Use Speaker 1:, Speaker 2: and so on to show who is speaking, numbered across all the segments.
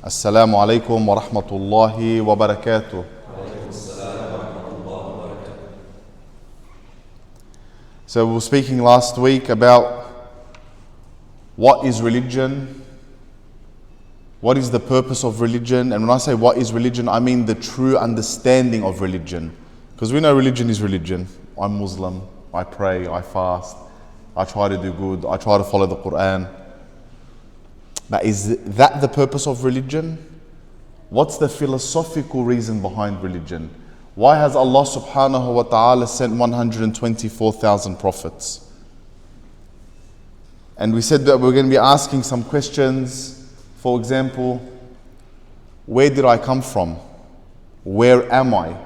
Speaker 1: Assalamu alaikum wa rahmatullahi wa barakatuh. So we were speaking last week about what is religion, what is the purpose of religion, and when I say what is religion, I mean the true understanding of religion. Because we know religion is religion. I'm Muslim, I pray, I fast, I try to do good, I try to follow the Quran. But is that the purpose of religion? What's the philosophical reason behind religion? Why has Allah subhanahu wa ta'ala sent 124,000 prophets? And we said that we're going to be asking some questions. For example, where did I come from? Where am I?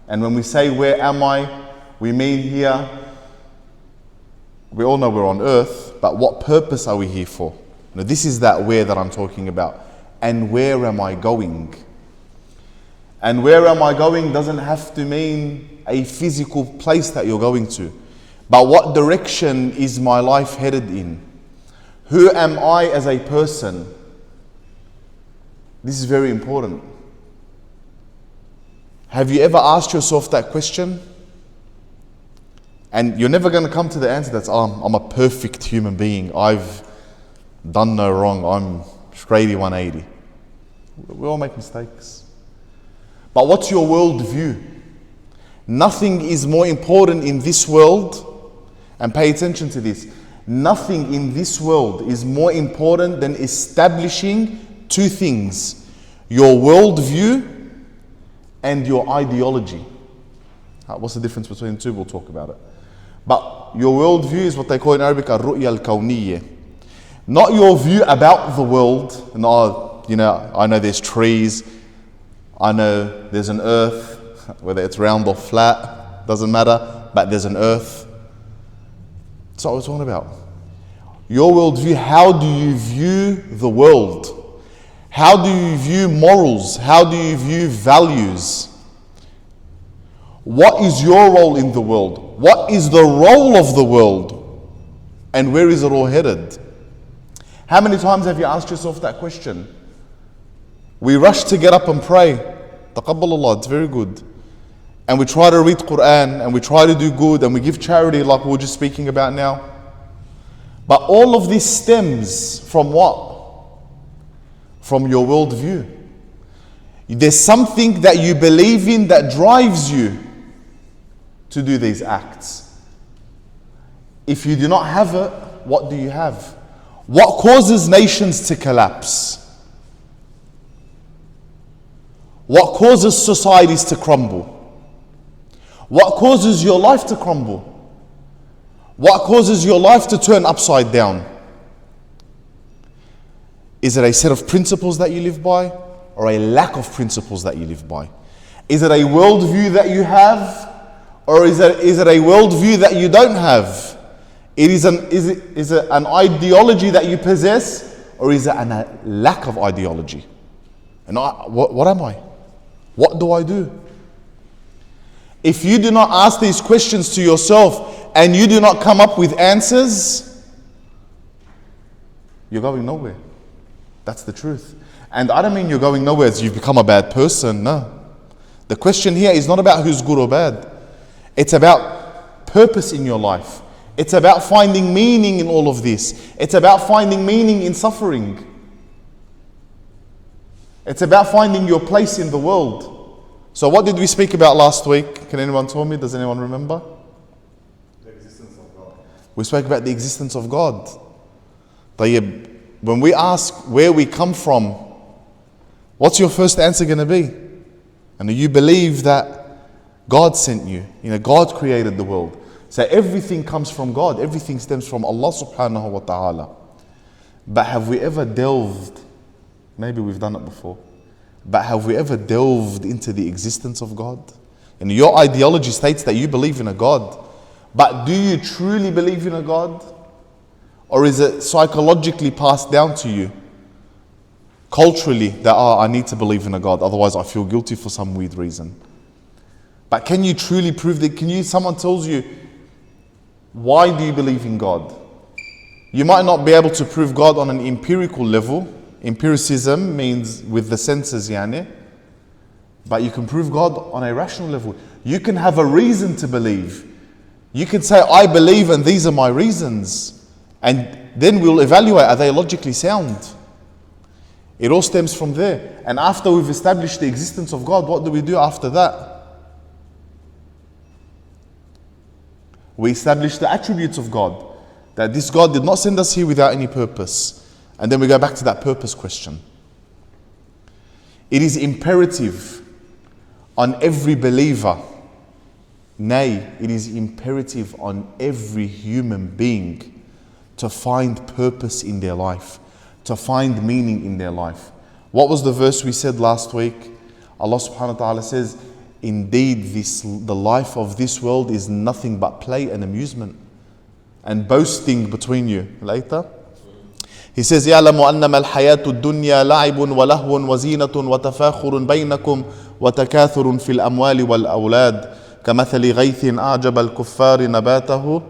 Speaker 1: And when we say where am I, we mean here, we all know we're on earth, but what purpose are we here for? Now, this is that where that I'm talking about. And where am I going? And where am I going doesn't have to mean a physical place that you're going to. But what direction is my life headed in? Who am I as a person? This is very important. Have you ever asked yourself that question? And you're never going to come to the answer that's, I'm a perfect human being. I've done no wrong. I'm straighty 180. We all make mistakes. But what's your worldview? Nothing is more important in this world, and pay attention to this. Nothing in this world is more important than establishing two things: your worldview and your ideology. What's the difference between the two? We'll talk about it. But your worldview is what they call in Arabic al-ru'ya al-kawniyya. Not your view about the world. No, I know there's trees. I know there's an earth, whether it's round or flat, doesn't matter, but there's an earth. That's what we're talking about. Your worldview, how do you view the world? How do you view morals? How do you view values? What is your role in the world? What is the role of the world? And where is it all headed? How many times have you asked yourself that question? We rush to get up and pray. Taqabbalallah, it's very good. And we try to read Quran, and we try to do good, and we give charity like we were just speaking about now. But all of this stems from what? From your worldview. There's something that you believe in that drives you to do these acts. If you do not have it, what do you have? What causes nations to collapse? What causes societies to crumble? What causes your life to crumble? What causes your life to turn upside down? Is it a set of principles that you live by, or a lack of principles that you live by? Is it a worldview that you have, or is it a worldview that you don't have? Is it an ideology that you possess, or is it a lack of ideology? And what am I? What do I do? If you do not ask these questions to yourself and you do not come up with answers, you're going nowhere. That's the truth. And I don't mean you're going nowhere as you've become a bad person. No. The question here is not about who's good or bad. It's about purpose in your life. It's about finding meaning in all of this. It's about finding meaning in suffering. It's about finding your place in the world. So what did we speak about last week? Can anyone tell me? Does anyone remember?
Speaker 2: The existence of God.
Speaker 1: We spoke about the existence of God. Tayyib, when we ask where we come from, what's your first answer going to be? And you believe that God sent you. God created the world. So everything comes from God. Everything stems from Allah subhanahu wa ta'ala. But have we ever delved, maybe we've done it before, but have we ever delved into the existence of God? And your ideology states that you believe in a God. But do you truly believe in a God? Or is it psychologically passed down to you? Culturally, that I need to believe in a God, otherwise I feel guilty for some weird reason. But can you truly prove that? Someone tells you, why do you believe in God? You might not be able to prove God on an empirical level, Empiricism means with the senses, yani. But you can prove God on a rational level. You can have a reason to believe. You can say, I believe and these are my reasons. And then we'll evaluate, are they logically sound? It all stems from there. And after we've established the existence of God, what do we do after that? We establish the attributes of God. That this God did not send us here without any purpose. And then we go back to that purpose question. It is imperative on every believer, nay, it is imperative on every human being to find purpose in their life, to find meaning in their life. What was the verse we said last week? Allah subhanahu wa ta'ala says, indeed the life of this world is nothing but play and amusement and boasting between you. Later, he says, يَعْلَمُ أَنَّمَا الْحَيَاةُ الدُّنْيَا لَعِبٌ وَلَهْوٌ وَزِينَةٌ وَتَفَاخُرٌ بَيْنَكُمْ وَتَكَاثُرٌ فِي الْأَمْوَالِ وَالْأَوْلَادِ كَمَثَلِ غَيْثٍ أَعْجَبَ الْكُفَّارِ نَبَاتَهُ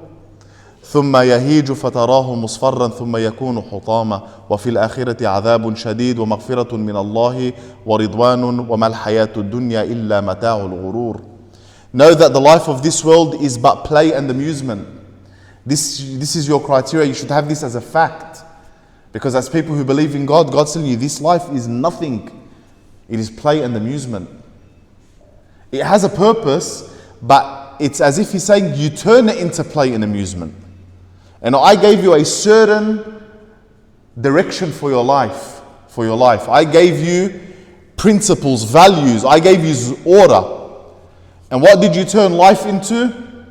Speaker 1: ثم يهيج فتراه مصفرا ثم يكون حطاما وفي الآخرة عذاب شديد ومغفرة من الله ورضوان وما الحياة الدنيا إلا متاع الغرور. Know that the life of this world is but play and amusement. This is your criteria. You should have this as a fact. Because as people who believe in God, God's telling you this life is nothing. It is play and amusement. It has a purpose, but it's as if He's saying you turn it into play and amusement. And I gave you a certain direction for your life. I gave you principles, values. I gave you order. And what did you turn life into?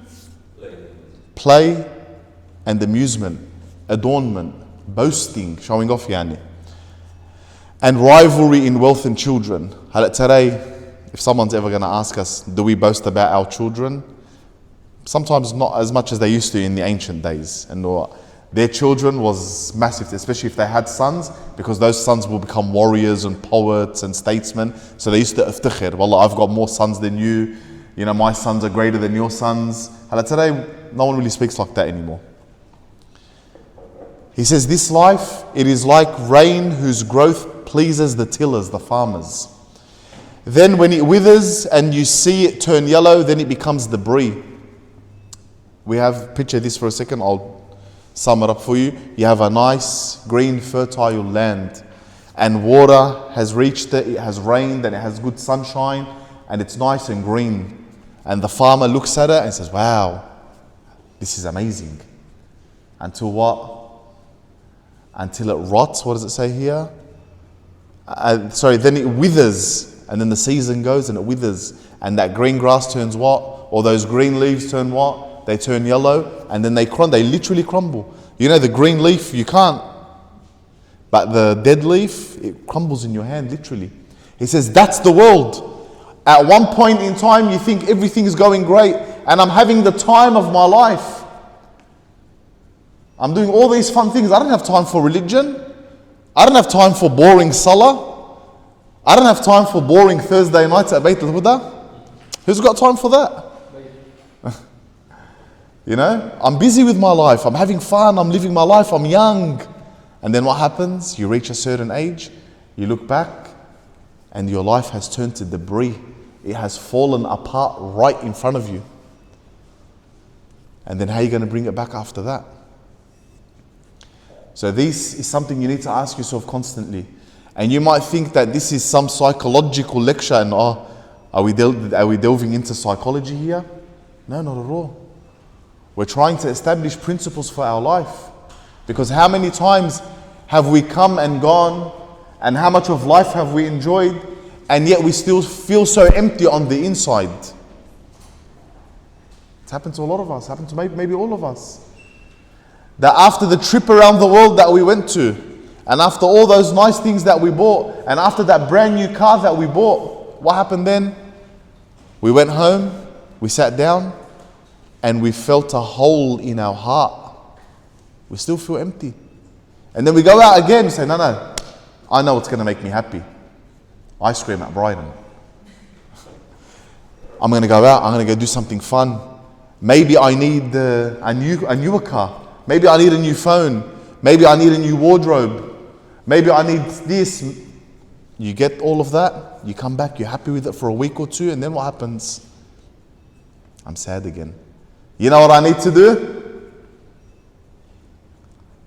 Speaker 1: Play and amusement, adornment, boasting, showing off, yani. And rivalry in wealth and children. Today, if someone's ever going to ask us, do we boast about our children? Sometimes not as much as they used to in the ancient days. And their children was massive, especially if they had sons, because those sons will become warriors and poets and statesmen. So they used to iftikhir, wallah, I've got more sons than you. You know, my sons are greater than your sons. Today, no one really speaks like that anymore. He says, this life, it is like rain whose growth pleases the tillers, the farmers. Then when it withers and you see it turn yellow, then it becomes debris. We have, picture this for a second, I'll sum it up for you. You have a nice, green, fertile land, and water has reached it, it has rained, and it has good sunshine, and it's nice and green. And the farmer looks at it and says, wow, this is amazing. Until what? Until it rots. What does it say here? Then it withers, and then the season goes and it withers, and that green grass turns what? Or those green leaves turn what? They turn yellow, and then they literally crumble. You know, the green leaf, you can't. But the dead leaf, it crumbles in your hand, literally. He says, that's the world. At one point in time, you think everything is going great, and I'm having the time of my life. I'm doing all these fun things. I don't have time for religion. I don't have time for boring salah. I don't have time for boring Thursday nights at Bayt al-Huda. Who's got time for that? You know, I'm busy with my life. I'm having fun. I'm living my life. I'm young. And then what happens? You reach a certain age. You look back and your life has turned to debris. It has fallen apart right in front of you. And then how are you going to bring it back after that? So this is something you need to ask yourself constantly. And you might think that this is some psychological lecture and are we delving into psychology here? No, not at all. We're trying to establish principles for our life. Because how many times have we come and gone, and how much of life have we enjoyed, and yet we still feel so empty on the inside? It's happened to a lot of us, happened to maybe all of us. That after the trip around the world that we went to, and after all those nice things that we bought, and after that brand new car that we bought, what happened then? We went home, we sat down, and we felt a hole in our heart. We still feel empty. And then we go out again and say, no, I know what's going to make me happy. Ice cream at Brighton. I'm going to go out, I'm going to go do something fun. Maybe I need a newer car. Maybe I need a new phone. Maybe I need a new wardrobe. Maybe I need this. You get all of that, you come back, you're happy with it for a week or two, and then what happens? I'm sad again. You know what I need to do?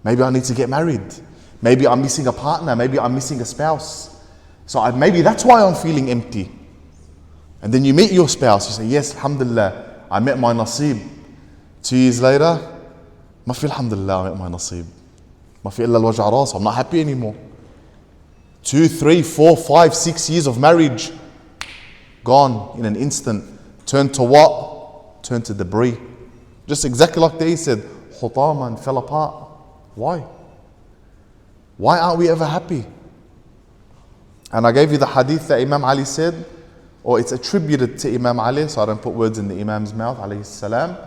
Speaker 1: Maybe I need to get married. Maybe I'm missing a partner. Maybe I'm missing a spouse. So maybe that's why I'm feeling empty. And then you meet your spouse, you say, yes, alhamdulillah, I met my nasib. 2 years later, ما في الحمد لله, I met my nasib. ما في إلا الوجع راس, I'm not happy anymore. 2, 3, 4, 5, 6 years of marriage, gone in an instant. Turned to what? Turned to debris. Just exactly like they said, khutaman, fell apart. Why? Why aren't we ever happy? And I gave you the hadith that Imam Ali said, or it's attributed to Imam Ali, so I don't put words in the Imam's mouth, alayhi salam,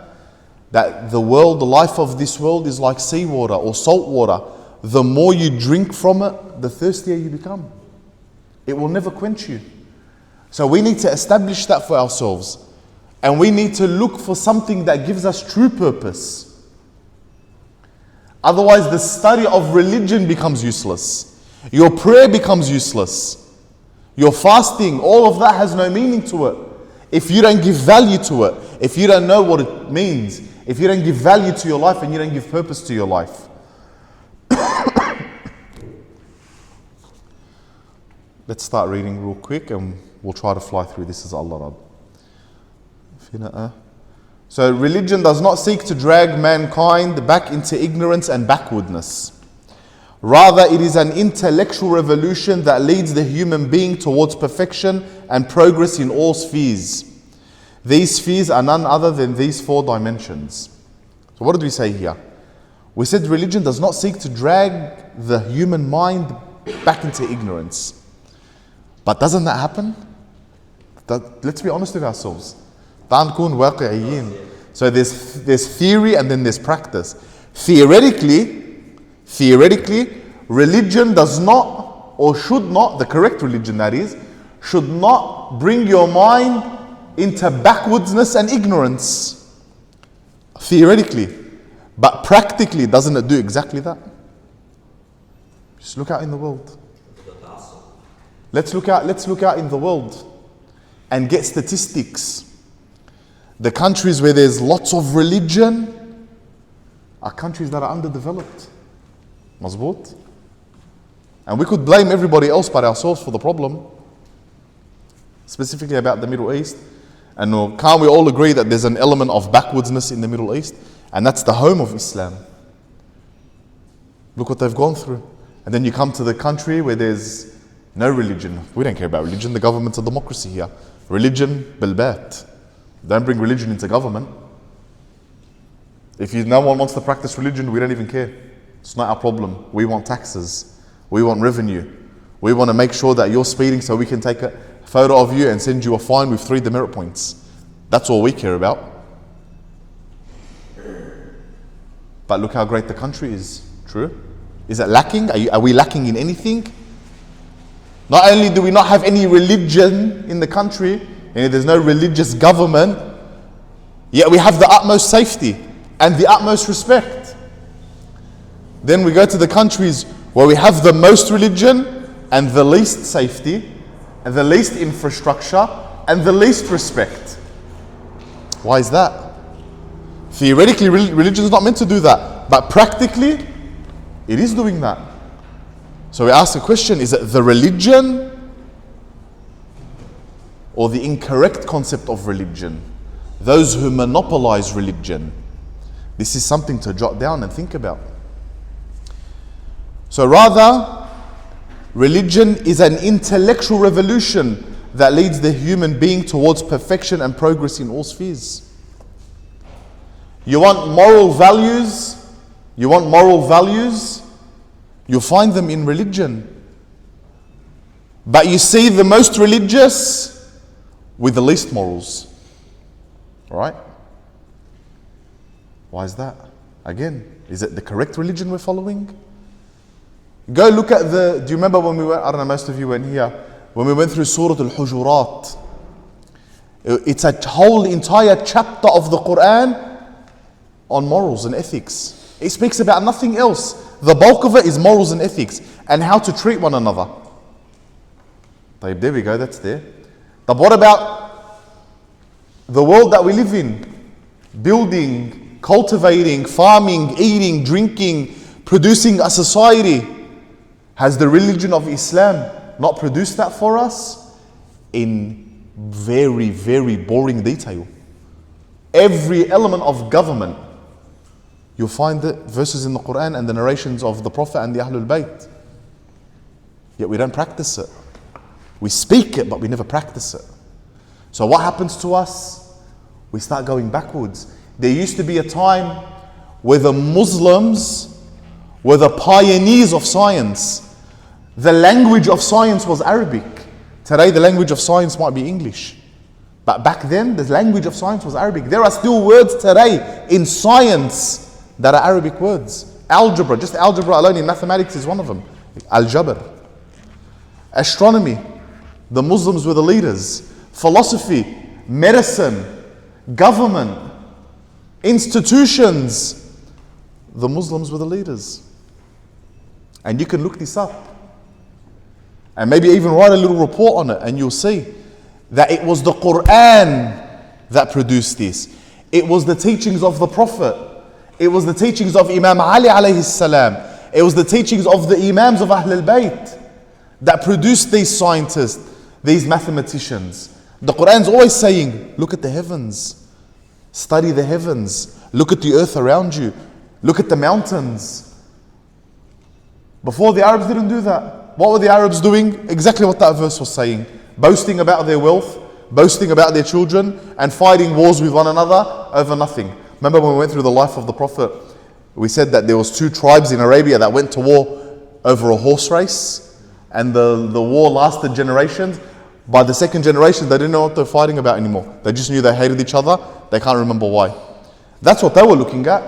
Speaker 1: that the world, the life of this world is like seawater or salt water. The more you drink from it, the thirstier you become. It will never quench you. So we need to establish that for ourselves. And we need to look for something that gives us true purpose. Otherwise, the study of religion becomes useless. Your prayer becomes useless. Your fasting, all of that has no meaning to it. If you don't give value to it, if you don't know what it means, if you don't give value to your life and you don't give purpose to your life. Let's start reading real quick and we'll try to fly through this as Allah rad. So religion does not seek to drag mankind back into ignorance and backwardness. Rather, it is an intellectual revolution that leads the human being towards perfection and progress in all spheres. These spheres are none other than these 4 dimensions. So what did we say here? We said religion does not seek to drag the human mind back into ignorance. But doesn't that happen? Let's be honest with ourselves. So there's theory and then there's practice. Theoretically, religion does not, or should not, the correct religion that is, should not bring your mind into backwardness and ignorance. Theoretically. But practically, doesn't it do exactly that? Just look out in the world. Let's look out in the world and get statistics. The countries where there's lots of religion are countries that are underdeveloped. Mazboot. And we could blame everybody else but ourselves for the problem. Specifically about the Middle East. And can't we all agree that there's an element of backwardness in the Middle East? And that's the home of Islam. Look what they've gone through. And then you come to the country where there's no religion. We don't care about religion. The government's a democracy here. Religion, bilbat. Don't bring religion into government. If no one wants to practice religion, we don't even care. It's not our problem. We want taxes. We want revenue. We want to make sure that you're speeding so we can take a photo of you and send you a fine with 3 demerit points. That's all we care about. But look how great the country is. True? Is it lacking? Are we lacking in anything? Not only do we not have any religion in the country, and there's no religious government, yet we have the utmost safety and the utmost respect. Then we go to the countries where we have the most religion and the least safety and the least infrastructure and the least respect. Why is that? Theoretically, religion is not meant to do that, but practically, it is doing that. So we ask the question, is it the religion or the incorrect concept of religion? Those who monopolize religion. This is something to jot down and think about. So rather, religion is an intellectual revolution that leads the human being towards perfection and progress in all spheres. You want moral values? You'll find them in religion. But you see the most religious with the least morals. Right? Why is that? Again, is it the correct religion we're following? Go look at do you remember when we went, I don't know, most of you went here, when we went through Surah Al-Hujurat. It's a whole entire chapter of the Quran on morals and ethics. It speaks about nothing else. The bulk of it is morals and ethics and how to treat one another. There we go, that's there. But what about the world that we live in? Building, cultivating, farming, eating, drinking, producing a society. Has the religion of Islam not produced that for us? In very, very boring detail. Every element of government, you'll find the verses in the Quran and the narrations of the Prophet and the Ahlul Bayt. Yet we don't practice it. We speak it, but we never practice it. So what happens to us? We start going backwards. There used to be a time where the Muslims were the pioneers of science. The language of science was Arabic. Today the language of science might be English. But back then the language of science was Arabic. There are still words today in science that are Arabic words. Algebra, just algebra alone in mathematics is one of them. Al-Jabr. Astronomy, the Muslims were the leaders. Philosophy, medicine, government, institutions, the Muslims were the leaders. And you can look this up. And maybe even write a little report on it and you'll see that it was the Quran that produced this. It was the teachings of the Prophet. It was the teachings of Imam Ali alayhi salam. It was the teachings of the Imams of Ahlul Bayt that produced these scientists, these mathematicians. The Quran's always saying, look at the heavens, study the heavens, look at the earth around you, look at the mountains. Before the Arabs didn't do that. What were the Arabs doing? Exactly what that verse was saying. Boasting about their wealth, boasting about their children, and fighting wars with one another over nothing. Remember when we went through the life of the Prophet, we said that there was 2 tribes in Arabia that went to war over a horse race, and the war lasted generations. By the second generation, they didn't know what they're fighting about anymore. They just knew they hated each other. They can't remember why. That's what they were looking at.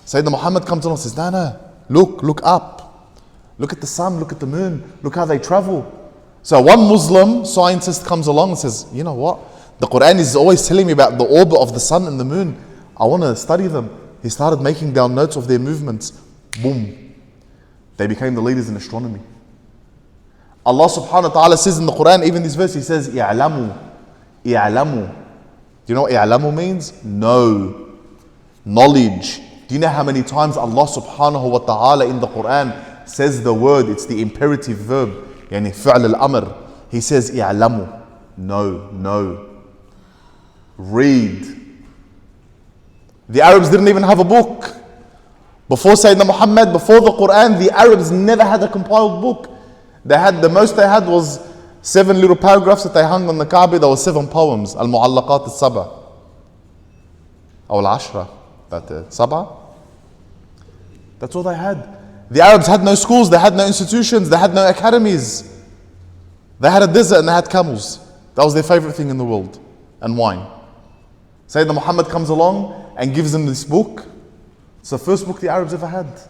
Speaker 1: Sayyidina Muhammad comes along and says, no, look up. Look at the sun, look at the moon, look how they travel. So one Muslim scientist comes along and says, you know what? The Quran is always telling me about the orbit of the sun and the moon. I want to study them. He started making down notes of their movements. Boom. They became the leaders in astronomy. Allah subhanahu wa ta'ala says in the Quran, even this verse, He says, i'lamu. Do you know what i'lamu means? Know. Knowledge. Do you know how many times Allah subhanahu wa ta'ala in the Quran says the word, it's the imperative verb, yani fi'l al-amr. He says, i'lamu. Know. Read. The Arabs didn't even have a book. Before Sayyidina Muhammad, before the Quran, the Arabs never had a compiled book. The most they had was 7 little paragraphs that they hung on the Kaaba. There were 7 poems. Al-Mu'allaqat al-Saba. Or al-Ashra. That Saba. That's all they had. The Arabs had no schools, they had no institutions, they had no academies. They had a desert and they had camels. That was their favorite thing in the world. And wine. Sayyidina Muhammad comes along and gives them this book. It's the first book the Arabs ever had.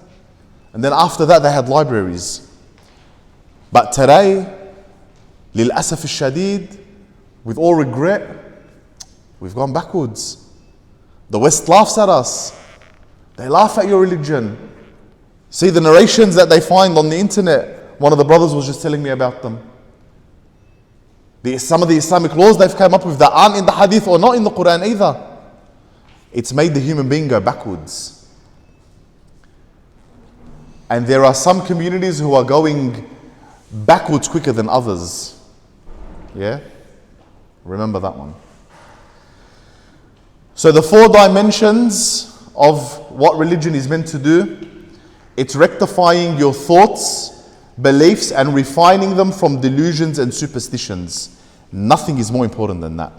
Speaker 1: And then after that they had libraries. But today, للأسف الشديد, with all regret, we've gone backwards. The West laughs at us. They laugh at your religion. See the narrations that they find on the internet. One of the brothers was just telling me about them. Some of the Islamic laws they've come up with that aren't in the hadith or not in the Quran either. It's made the human being go backwards. And there are some communities who are going backwards quicker than others. Yeah? Remember that one. So the 4 dimensions of what religion is meant to do, it's rectifying your thoughts, beliefs, and refining them from delusions and superstitions. Nothing is more important than that.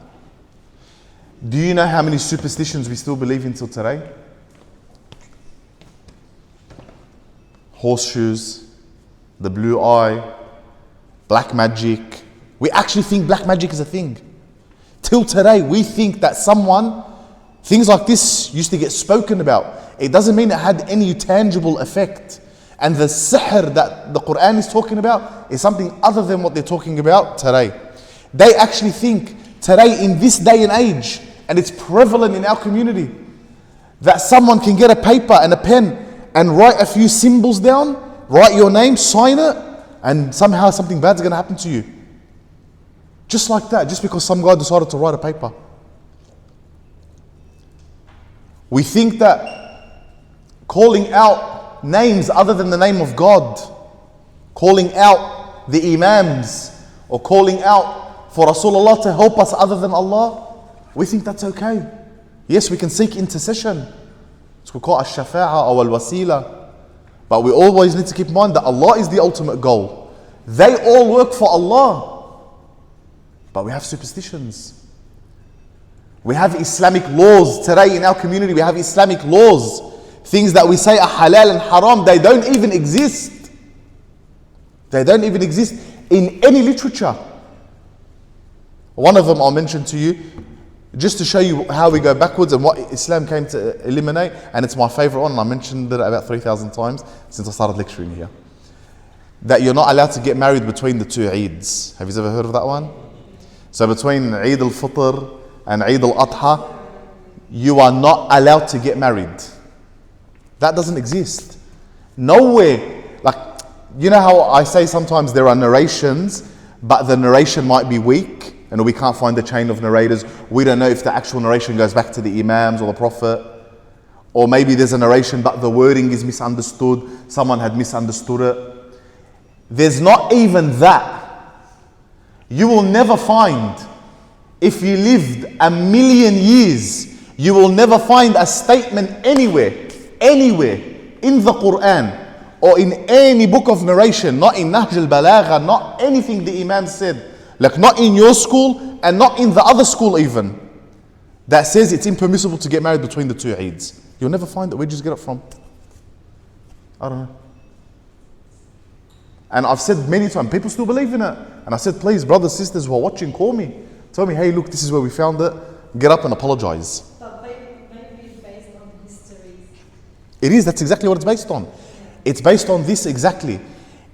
Speaker 1: Do you know how many superstitions we still believe in till today? Horseshoes, the blue eye, black magic. We actually think black magic is a thing. Till today, we think that things like this used to get spoken about. It doesn't mean it had any tangible effect. And the sihr that the Quran is talking about is something other than what they're talking about today. They actually think today, in this day and age, and it's prevalent in our community, that someone can get a paper and a pen and write a few symbols down, write your name, sign it, and somehow something bad's going to happen to you. Just like that, just because some guy decided to write a paper. We think that calling out names other than the name of God, calling out the Imams, or calling out for Rasulullah to help us other than Allah, we think that's okay. Yes, we can seek intercession. It's called al-shafa'a or al-wasila. But we always need to keep in mind that Allah is the ultimate goal. They all work for Allah. But we have superstitions. We have Islamic laws. Today in our community we have Islamic laws. Things that we say are halal and haram, they don't even exist. They don't even exist in any literature. One of them I'll mention to you, just to show you how we go backwards and what Islam came to eliminate, and it's my favorite one, and I mentioned it about 3,000 times since I started lecturing here. That you're not allowed to get married between the two Eids. Have you ever heard of that one? So between Eid al-Fitr and Eid al-Adha, you are not allowed to get married. That doesn't exist. Nowhere. Like, you know how I say sometimes there are narrations, but the narration might be weak, and we can't find the chain of narrators. We don't know if the actual narration goes back to the Imams or the Prophet. Or maybe there's a narration, but the wording is misunderstood. Someone had misunderstood it. There's not even that. You will never find, if you lived 1,000,000 years, you will never find a statement anywhere in the Quran or in any book of narration, not in Nahj al-Balagha, not anything the Imam said, like not in your school and not in the other school even, that says it's impermissible to get married between the two Eids. You'll never find it. Where'd you just get it from? I don't know. And I've said many times, people still believe in it. And I said, please, brothers, sisters who are watching, call me. Tell me, hey, look, this is where we found it. Get up and apologize.
Speaker 3: But maybe it's based on history.
Speaker 1: It is, that's exactly what it's based on. It's based on this exactly.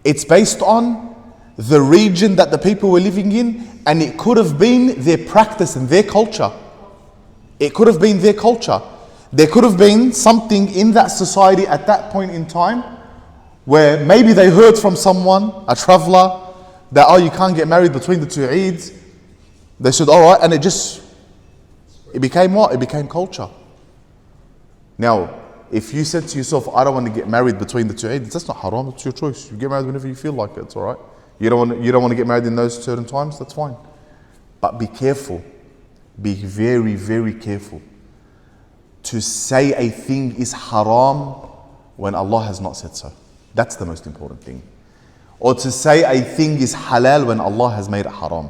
Speaker 1: It's based on the region that the people were living in, and it could have been their practice and their culture. It could have been their culture. There could have been something in that society at that point in time where maybe they heard from someone, a traveler, that, oh, you can't get married between the two Eids. They said, all right, and it became what? It became culture. Now, if you said to yourself, I don't want to get married between the two Eids, that's not haram, it's your choice. You get married whenever you feel like it, it's all right. You don't want to get married in those certain times, that's fine. But be careful. Be very, very careful to say a thing is haram when Allah has not said so. That's the most important thing. Or to say a thing is halal when Allah has made it haram.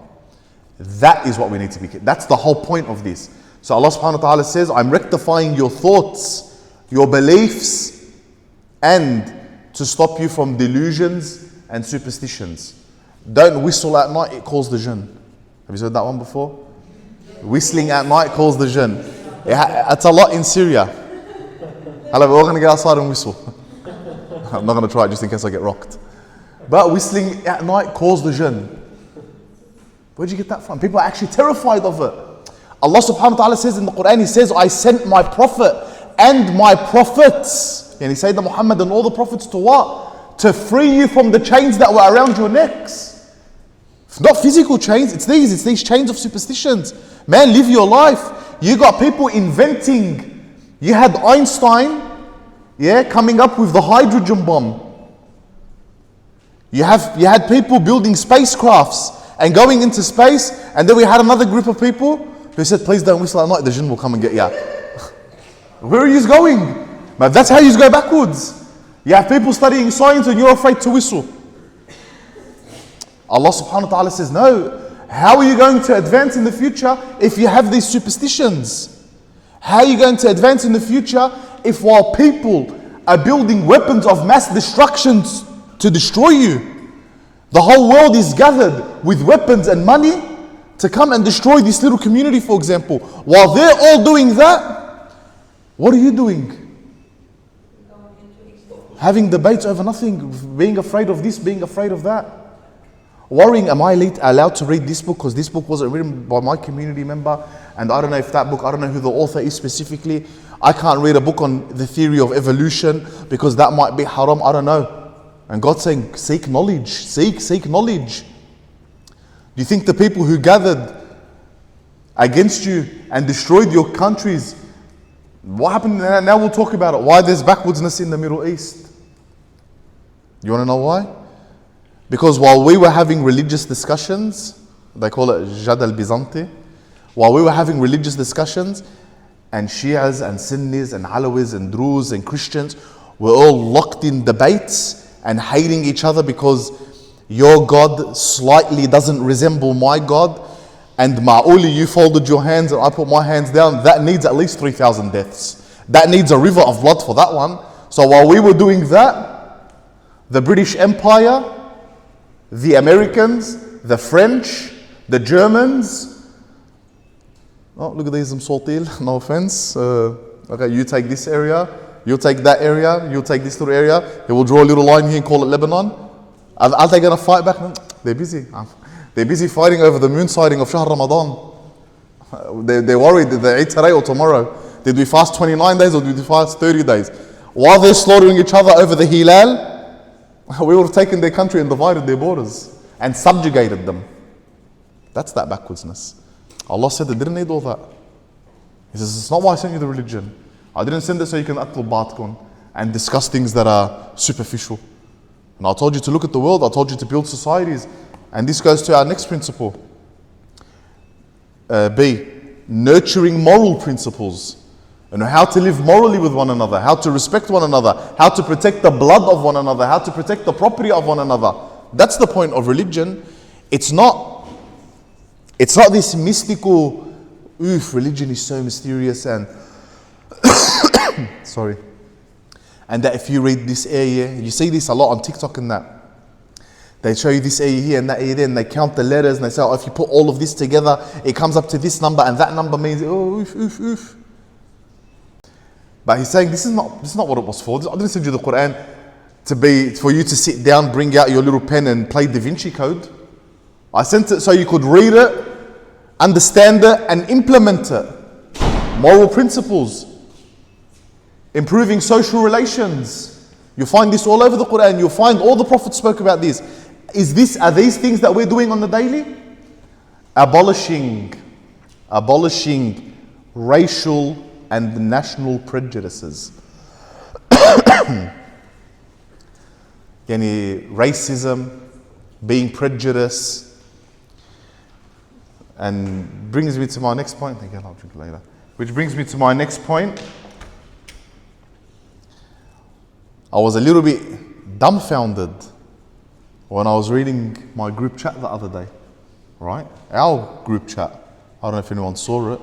Speaker 1: That is what we need to be careful. That's the whole point of this. So Allah subhanahu wa ta'ala says, I'm rectifying your thoughts, your beliefs, and to stop you from delusions and superstitions. Don't whistle at night, it calls the jinn. Have you heard that one before? Whistling at night calls the jinn. It's a lot in Syria. Hello, we're all going to get outside and whistle. I'm not going to try it just in case I get rocked. But whistling at night calls the jinn. Where'd you get that from? People are actually terrified of it. Allah subhanahu wa ta'ala says in the Quran, He says, I sent my prophet and my prophets. And He said that Muhammad and all the prophets to what? To free you from the chains that were around your necks. It's not physical chains, it's these chains of superstitions. Man, live your life. You got people inventing. You had Einstein, coming up with the hydrogen bomb. You had people building spacecrafts and going into space, and then we had another group of people who said, please don't whistle at night, the jinn will come and get you. Where are you going? But that's how you go backwards. You have people studying science and you're afraid to whistle. Allah subhanahu wa ta'ala says, no. How are you going to advance in the future if you have these superstitions? How are you going to advance in the future if while people are building weapons of mass destruction to destroy you, the whole world is gathered with weapons and money to come and destroy this little community, for example? While they're all doing that, what are you doing? Having debates over nothing, being afraid of this, being afraid of that. Worrying, am I allowed to read this book because this book wasn't written by my community member, and I don't know if that book, I don't know who the author is specifically. I can't read a book on the theory of evolution because that might be haram, I don't know. And God's saying, seek knowledge, seek knowledge. Do you think the people who gathered against you and destroyed your countries, what happened? Now we'll talk about it. Why there's backwardness in the Middle East. You want to know why? Because while we were having religious discussions, they call it Jad al-Bizanti, while we were having religious discussions, and Shias and Sunnis and Alawis and Druze and Christians were all locked in debates and hating each other because your God slightly doesn't resemble my God, and Ma'uli, you folded your hands and I put my hands down, that needs at least 3,000 deaths. That needs a river of blood for that one. So while we were doing that, the British Empire, the Americans, the French, the Germans, oh, look at these, Saltil, no offense. Okay, you take this area, you take that area, you take this little area. He will draw a little line here and call it Lebanon. Are they going to fight back? They're busy. They're busy fighting over the moon sighting of Shahr Ramadan. They're worried that they eat today or tomorrow. Did we fast 29 days or did we fast 30 days? While they're slaughtering each other over the Hilal, we would have taken their country and divided their borders and subjugated them. That's that backwardness. Allah said, I didn't need all that. He says, it's not why I sent you the religion. I didn't send it so you can atlu batkun and discuss things that are superficial. And I told you to look at the world, I told you to build societies. And this goes to our next principle. B, nurturing moral principles. And how to live morally with one another, how to respect one another, how to protect the blood of one another, how to protect the property of one another. That's the point of religion. It's not this mystical, religion is so mysterious and sorry. And that if you read this ayah, you see this a lot on TikTok and that. They show you this ayah here and that ayah there and they count the letters and they say, oh, if you put all of this together, it comes up to this number and that number means, oof. But he's saying this is not what it was for. I didn't send you the Quran for you to sit down, bring out your little pen and play Da Vinci Code. I sent it so you could read it, understand it and implement it. Moral principles. Improving social relations. You'll find this all over the Quran. You'll find all the prophets spoke about this. Are these things that we're doing on the daily? Abolishing racial and national prejudices. Yani racism, being prejudiced, and brings me to my next point. Again, I'll drink later. Which brings me to my next point. I was a little bit dumbfounded when I was reading my group chat the other day. Right? Our group chat. I don't know if anyone saw it.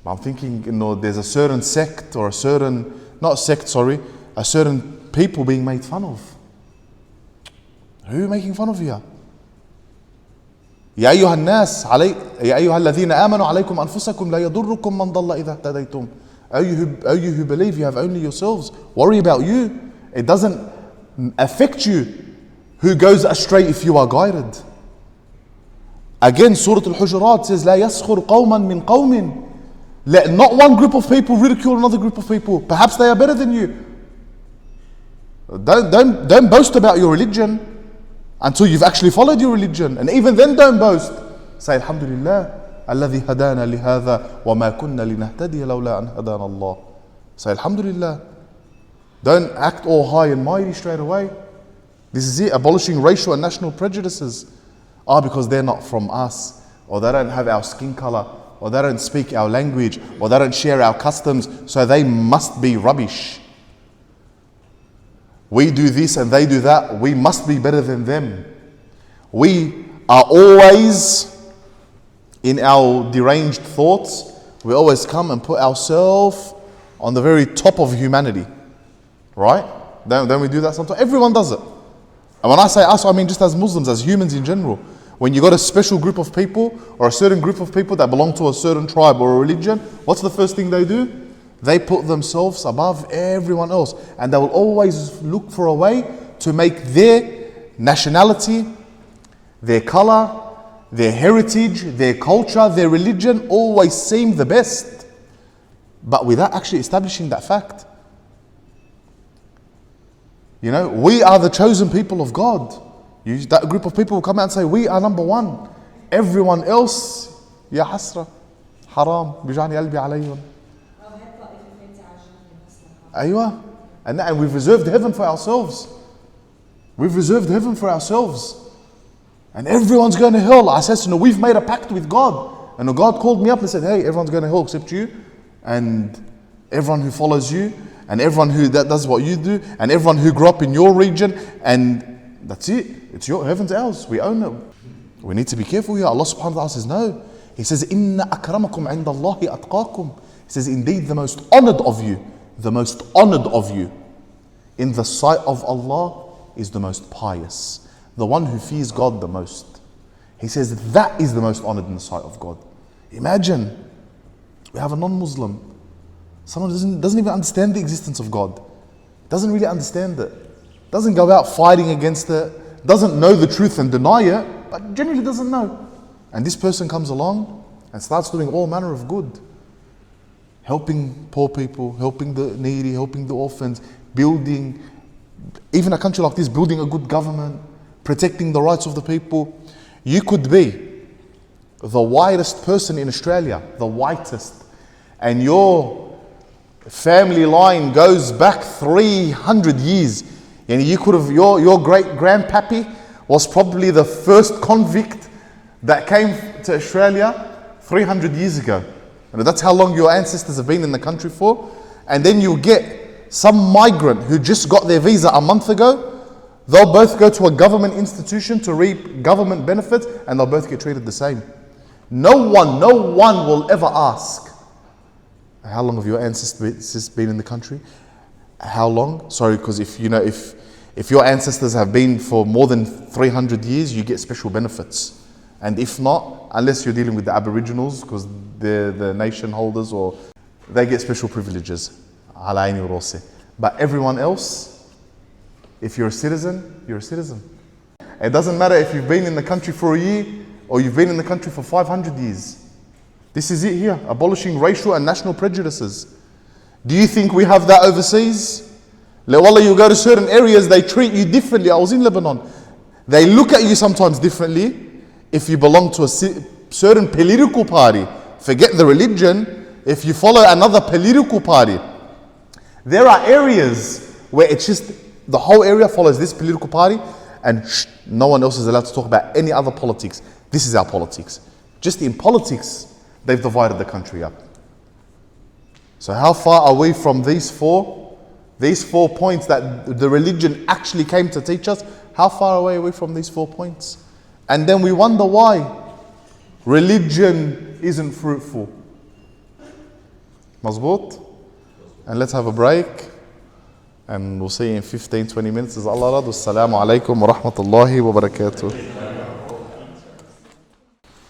Speaker 1: But I'm thinking, there's a certain sect or a certain people being made fun of. Who making fun of you? يا أيها الناس يا أيها الذين آمنوا عليكم أنفسكم لا يضركم من ضل إذا اهتديتم. Oh you who believe, you have only yourselves. Worry about you. It doesn't affect you who goes astray if you are guided. Again, Surah Al-Hujurat says لا يسخر قوما من قوم. Let not one group of people ridicule another group of people. Perhaps they are better than you. Don't boast about your religion until you've actually followed your religion. And even then don't boast. Say Alhamdulillah الذي هدانا لهذا وما كنا لنهتدي لولا أن هدانا الله. Say Alhamdulillah. Don't act all high and mighty straight away. This is it, abolishing racial and national prejudices. Because they're not from us, or they don't have our skin color, or they don't speak our language, or they don't share our customs, so they must be rubbish. We do this and they do that, we must be better than them. We are always, in our deranged thoughts, we always come and put ourselves on the very top of humanity. Right? Don't we do that sometimes? Everyone does it. And when I say us, I mean just as Muslims, as humans in general. When you got a special group of people, or a certain group of people that belong to a certain tribe or a religion, what's the first thing they do? They put themselves above everyone else. And they will always look for a way to make their nationality, their color, their heritage, their culture, their religion always seem the best. but without actually establishing that fact. You know, we are the chosen people of God. That group of people will come out and say, we are number one. Everyone else, ya hasra, haram, bijani albi alayhim. Aywa. And we've reserved heaven for ourselves. We've reserved heaven for ourselves. And everyone's going to hell. I said, no, we've made a pact with God. And God called me up and said, hey, everyone's going to hell except you. And everyone who follows you. And everyone who that does what you do. And everyone who grew up in your region. And that's it. It's your heaven's ours. We own it. We need to be careful here. Allah subhanahu wa ta'ala says, no. He says, Inna akramakum inda Allahi atqakum. He says, indeed the most honored of you. The most honored of you in the sight of Allah is the most pious. The one who fears God the most. He says that is the most honored in the sight of God. Imagine, we have a non-Muslim. Someone who doesn't even understand the existence of God. Doesn't really understand it. Doesn't go out fighting against it. Doesn't know the truth and deny it. But generally doesn't know. And this person comes along and starts doing all manner of good. Helping poor people, helping the needy, helping the orphans, building, even a country like this, building a good government, protecting the rights of the people. You could be the whitest person in Australia, the whitest, and your family line goes back 300 years. And you could have, your great grandpappy was probably the first convict that came to Australia 300 years ago. And that's how long your ancestors have been in the country for. And then you get some migrant who just got their visa a month ago. They'll both go to a government institution to reap government benefits, and they'll both get treated the same. No one will ever ask, how long have your ancestors been in the country? How long? Sorry, because if your ancestors have been for more than 300 years, you get special benefits. And if not, unless you're dealing with the Aboriginals, because they're the nation holders, or they get special privileges. But everyone else, if you're a citizen, you're a citizen. It doesn't matter if you've been in the country for a year or you've been in the country for 500 years. This is it here, abolishing racial and national prejudices. Do you think we have that overseas? Wallah, you go to certain areas, they treat you differently. I was in Lebanon. They look at you sometimes differently if you belong to a certain political party. Forget the religion. If you follow another political party, there are areas where it's just the whole area follows this political party, and no one else is allowed to talk about any other politics. This is our politics. Just in politics, they've divided the country up. So how far are we from these four points that the religion actually came to teach us? How far away are we from these 4 points? And then we wonder why religion isn't fruitful. Mazboot? And let's have a break. And we'll see you in 15-20 minutes. As Allah rad. Assalamu alaikum wa rahmatullahi wa barakatuh.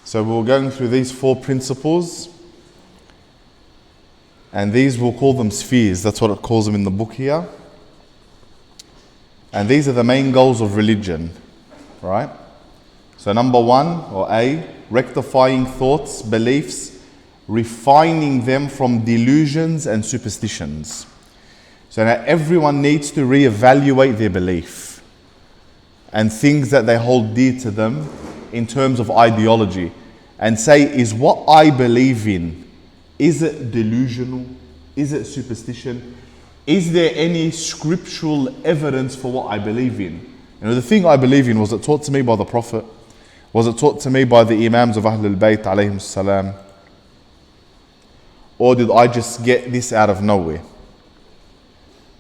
Speaker 1: So we're going through these 4 principles. And these, we'll call them spheres. That's what it calls them in the book here. And these are the main goals of religion. Right? So number 1, or A, rectifying thoughts, beliefs, refining them from delusions and superstitions. So now everyone needs to reevaluate their belief and things that they hold dear to them in terms of ideology, and say, is what I believe in, is it delusional? Is it superstition? Is there any scriptural evidence for what I believe in? The thing I believe in, was it taught to me by the Prophet? Was it taught to me by the Imams of Ahlul Bayt alayhim salam? Or did I just get this out of nowhere?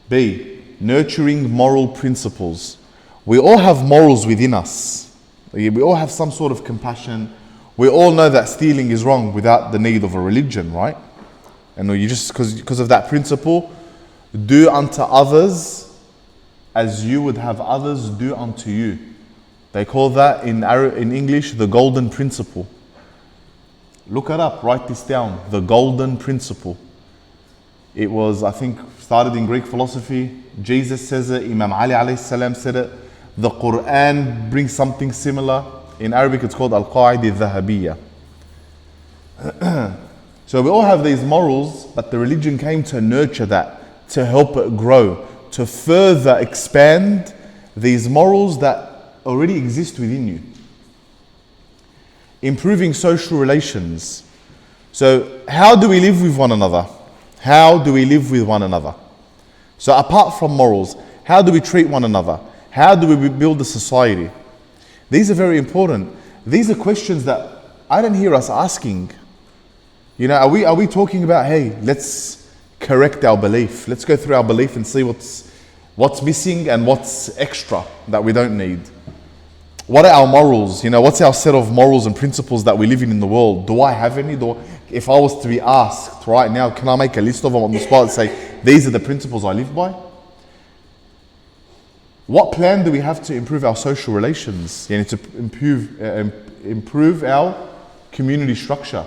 Speaker 1: B, nurturing moral principles. We all have morals within us. We all have some sort of compassion. We all know that stealing is wrong without the need of a religion, right? And you just, because of that principle, do unto others as you would have others do unto you. They call that in English the golden principle. Look it up, write this down. The golden principle. It was, I think, started in Greek philosophy. Jesus says it, Imam Ali alayhi salam said it. The Quran brings something similar. In Arabic it's called Al-Qa'id al-Dhahabiyya. So we all have these morals, but the religion came to nurture that, to help it grow, to further expand these morals that already exist within you. Improving social relations. So how do we live with one another? How do we live with one another? So apart from morals, how do we treat one another? How do we build a society? These are very important. These are questions that I don't hear us asking. You know, are we talking about, hey, let's correct our belief. Let's go through our belief and see what's missing and what's extra that we don't need. What are our morals? You know, what's our set of morals and principles that we live in the world? Do I have any? If I was to be asked right now, can I make a list of them on the spot and say, these are the principles I live by? What plan do we have to improve our social relations? You know, to improve our community structure?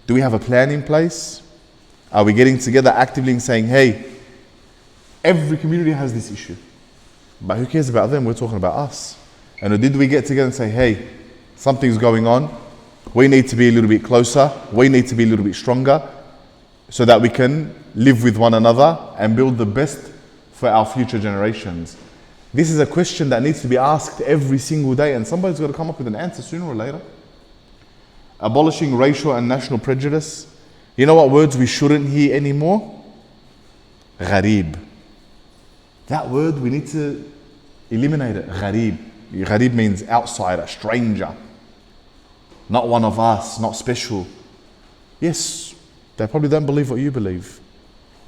Speaker 1: Do we have a plan in place? Are we getting together actively and saying, hey, every community has this issue, but who cares about them? We're talking about us. And did we get together and say, hey, something's going on. We need to be a little bit closer. We need to be a little bit stronger so that we can live with one another and build the best for our future generations. This is a question that needs to be asked every single day, and somebody's got to come up with an answer sooner or later. Abolishing racial and national prejudice. You know what words we shouldn't hear anymore? Gharib. That word, we need to eliminate it. Gharib. Gharib means outsider, stranger. Not one of us, not special. Yes, they probably don't believe what you believe.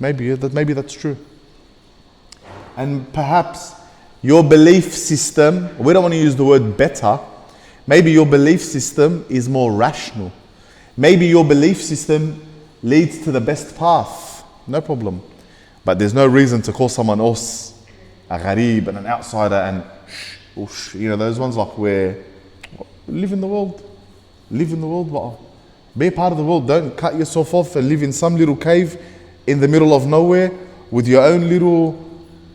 Speaker 1: Maybe that's true. And perhaps your belief system, we don't want to use the word better, maybe your belief system is more rational. Maybe your belief system leads to the best path. No problem. But there's no reason to call someone else a gharib and an outsider and you know, those ones like where live in the world. Live in the world, but be a part of the world. Don't cut yourself off and live in some little cave in the middle of nowhere with your own little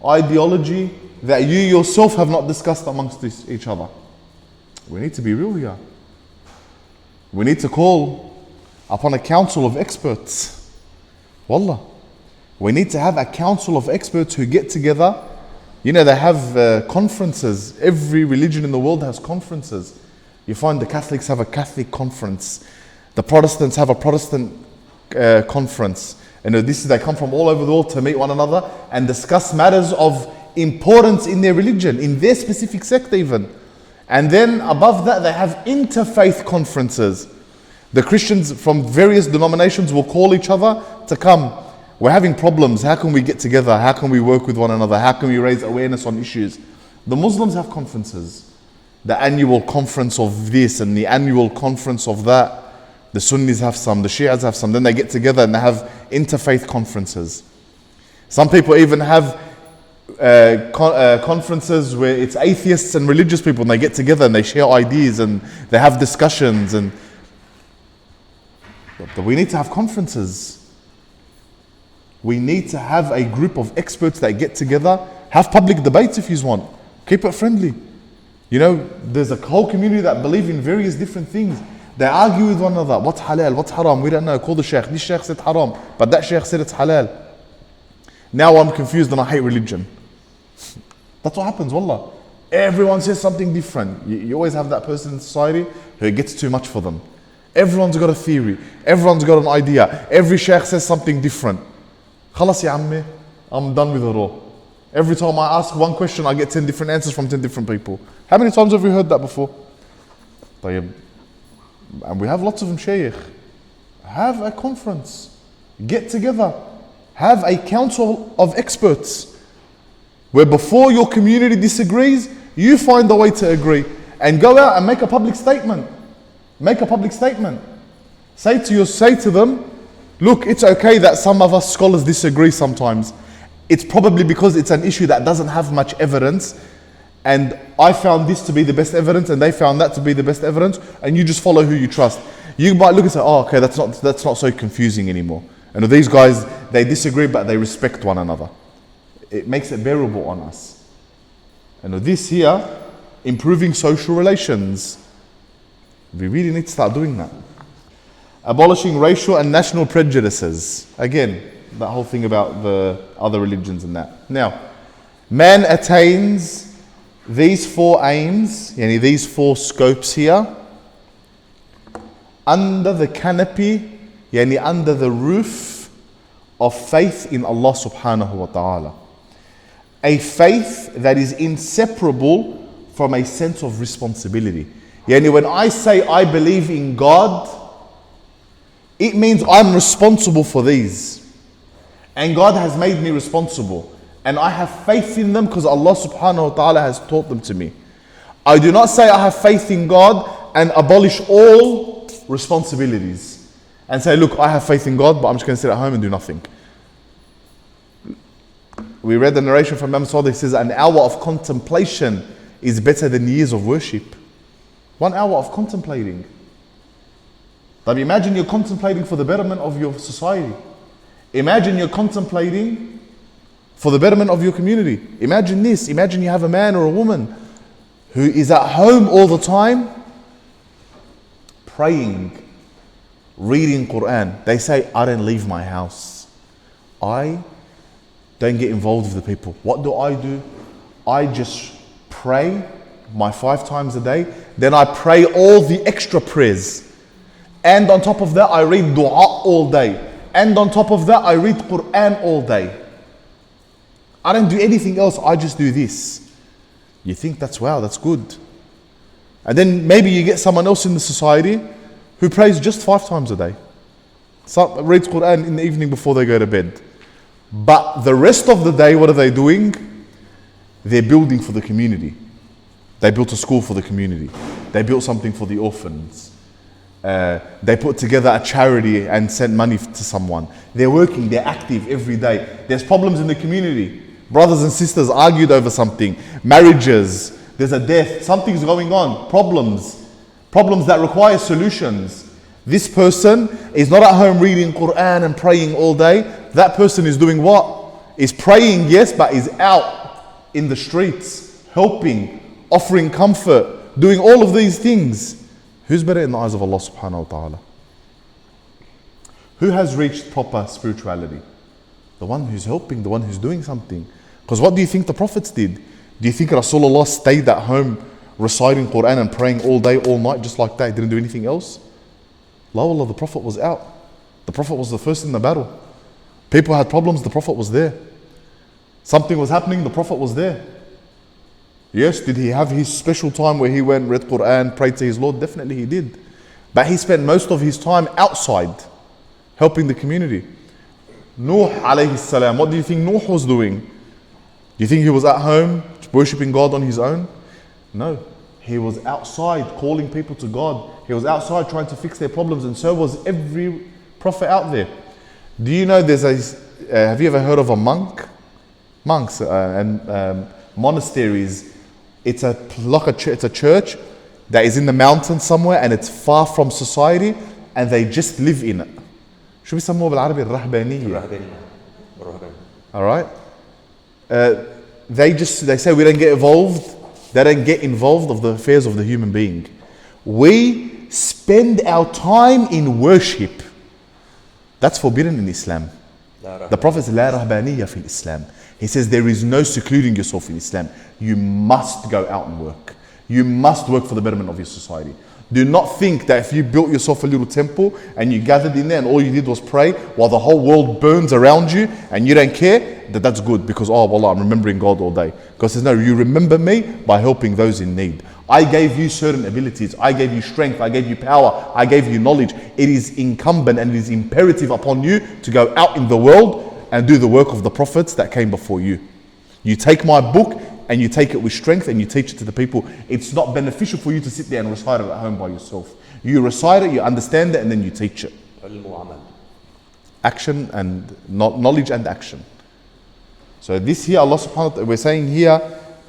Speaker 1: ideology that you yourself have not discussed amongst each other. We need to be real here. We need to call upon a council of experts. Wallah. We need to have a council of experts who get together. You know, they have conferences. Every religion in the world has conferences. You find the Catholics have a Catholic conference. The Protestants have a Protestant conference. And they come from all over the world to meet one another and discuss matters of importance in their religion, in their specific sect even. And then above that, they have interfaith conferences. The Christians from various denominations will call each other to come. We're having problems. How can we get together? How can we work with one another? How can we raise awareness on issues? The Muslims have conferences. The annual conference of this and the annual conference of that. The Sunnis have some, the Shias have some. Then they get together and they have interfaith conferences. Some people even have conferences where it's atheists and religious people, and they get together and they share ideas and they have discussions. But we need to have conferences. We need to have a group of experts that get together, have public debates if you want. Keep it friendly. You know, there's a whole community that believe in various different things. They argue with one another. What's halal? What's haram? We don't know. Call the sheikh. This sheikh said haram, but that sheikh said it's halal. Now I'm confused and I hate religion. That's what happens, wallah. Everyone says something different. You always have that person in society who it gets too much for them. Everyone's got a theory. Everyone's got an idea. Every sheikh says something different. Khalas ya ammi, I'm done with it all. Every time I ask one question, I get 10 different answers from 10 different people. How many times have you heard that before? And we have lots of them, shaykh. Have a conference. Get together. Have a council of experts where before your community disagrees, you find a way to agree. And go out and make a public statement. Make a public statement. Say to them, look, it's okay that some of us scholars disagree sometimes. It's probably because it's an issue that doesn't have much evidence. And I found this to be the best evidence and they found that to be the best evidence. And you just follow who you trust. You might look and say, oh, okay, that's not so confusing anymore. And these guys, they disagree, but they respect one another. It makes it bearable on us. And this here, improving social relations. We really need to start doing that. Abolishing racial and national prejudices. Again, that whole thing about the other religions and that. Now, man attains these four aims, yani these four scopes here, under the canopy, yani under the roof of faith in Allah subhanahu wa ta'ala. A faith that is inseparable from a sense of responsibility. Yani when I say I believe in God, it means I'm responsible for these. And God has made me responsible. And I have faith in them because Allah subhanahu wa ta'ala has taught them to me. I do not say I have faith in God and abolish all responsibilities. And say, look, I have faith in God, but I'm just going to sit at home and do nothing. We read the narration from Imam Sadiq. He says, an hour of contemplation is better than years of worship. 1 hour of contemplating. But imagine you're contemplating for the betterment of your society. Imagine you're contemplating for the betterment of your community. Imagine this. Imagine you have a man or a woman who is at home all the time praying, reading Quran. They say, I don't leave my house. I don't get involved with the people. What do? I just pray my 5 times a day. Then I pray all the extra prayers. And on top of that, I read dua all day. And on top of that, I read Quran all day. I don't do anything else, I just do this. You think that's good. And then maybe you get someone else in the society who prays just 5 times a day. Some reads Quran in the evening before they go to bed. But the rest of the day, what are they doing? They're building for the community. They built a school for the community. They built something for the orphans. They put together a charity and sent money to someone. They're working, they're active every day. There's problems in the community. Brothers and sisters argued over something. Marriages, there's a death, something's going on. Problems that require solutions. This person is not at home reading Quran and praying all day. That person is doing what? Is praying, yes, but is out in the streets, helping, offering comfort, doing all of these things. Who's better in the eyes of Allah subhanahu wa ta'ala? Who has reached proper spirituality? The one who's helping, the one who's doing something. Because what do you think the prophets did? Do you think Rasulullah stayed at home reciting Quran and praying all day, all night, just like that? He didn't do anything else? La wallah, the Prophet was out. The Prophet was the first in the battle. People had problems, the Prophet was there. Something was happening, the Prophet was there. Yes, did he have his special time where he went, read Quran, prayed to his Lord? Definitely he did. But he spent most of his time outside, helping the community. Nuh alayhi salam, what do you think Nuh was doing? Do you think he was at home, worshipping God on his own? No. He was outside, calling people to God. He was outside trying to fix their problems, and so was every prophet out there. Do you know there's have you ever heard of a monk? Monks and monasteries. It's a church that is in the mountains somewhere and it's far from society and they just live in it. شو بيسموه بالعربي الرهبانية. Alright? They say we don't get involved. They don't get involved of the affairs of the human being. We spend our time in worship. That's forbidden in Islam. The Prophet says, لا رهبانية في الإسلام. He says there is no secluding yourself in Islam. You must go out and work. You must work for the betterment of your society. Do not think that if you built yourself a little temple and you gathered in there and all you did was pray while the whole world burns around you and you don't care, that's good because, oh, wallah, I'm remembering God all day. God says, no, you remember me by helping those in need. I gave you certain abilities. I gave you strength. I gave you power. I gave you knowledge. It is incumbent and it is imperative upon you to go out in the world and do the work of the prophets that came before you. You take my book and you take it with strength and you teach it to the people. It's not beneficial for you to sit there and recite it at home by yourself. You recite it, you understand it, and then you teach it. Action and knowledge and action. So this here, Allah subhanahu wa ta'ala, we're saying here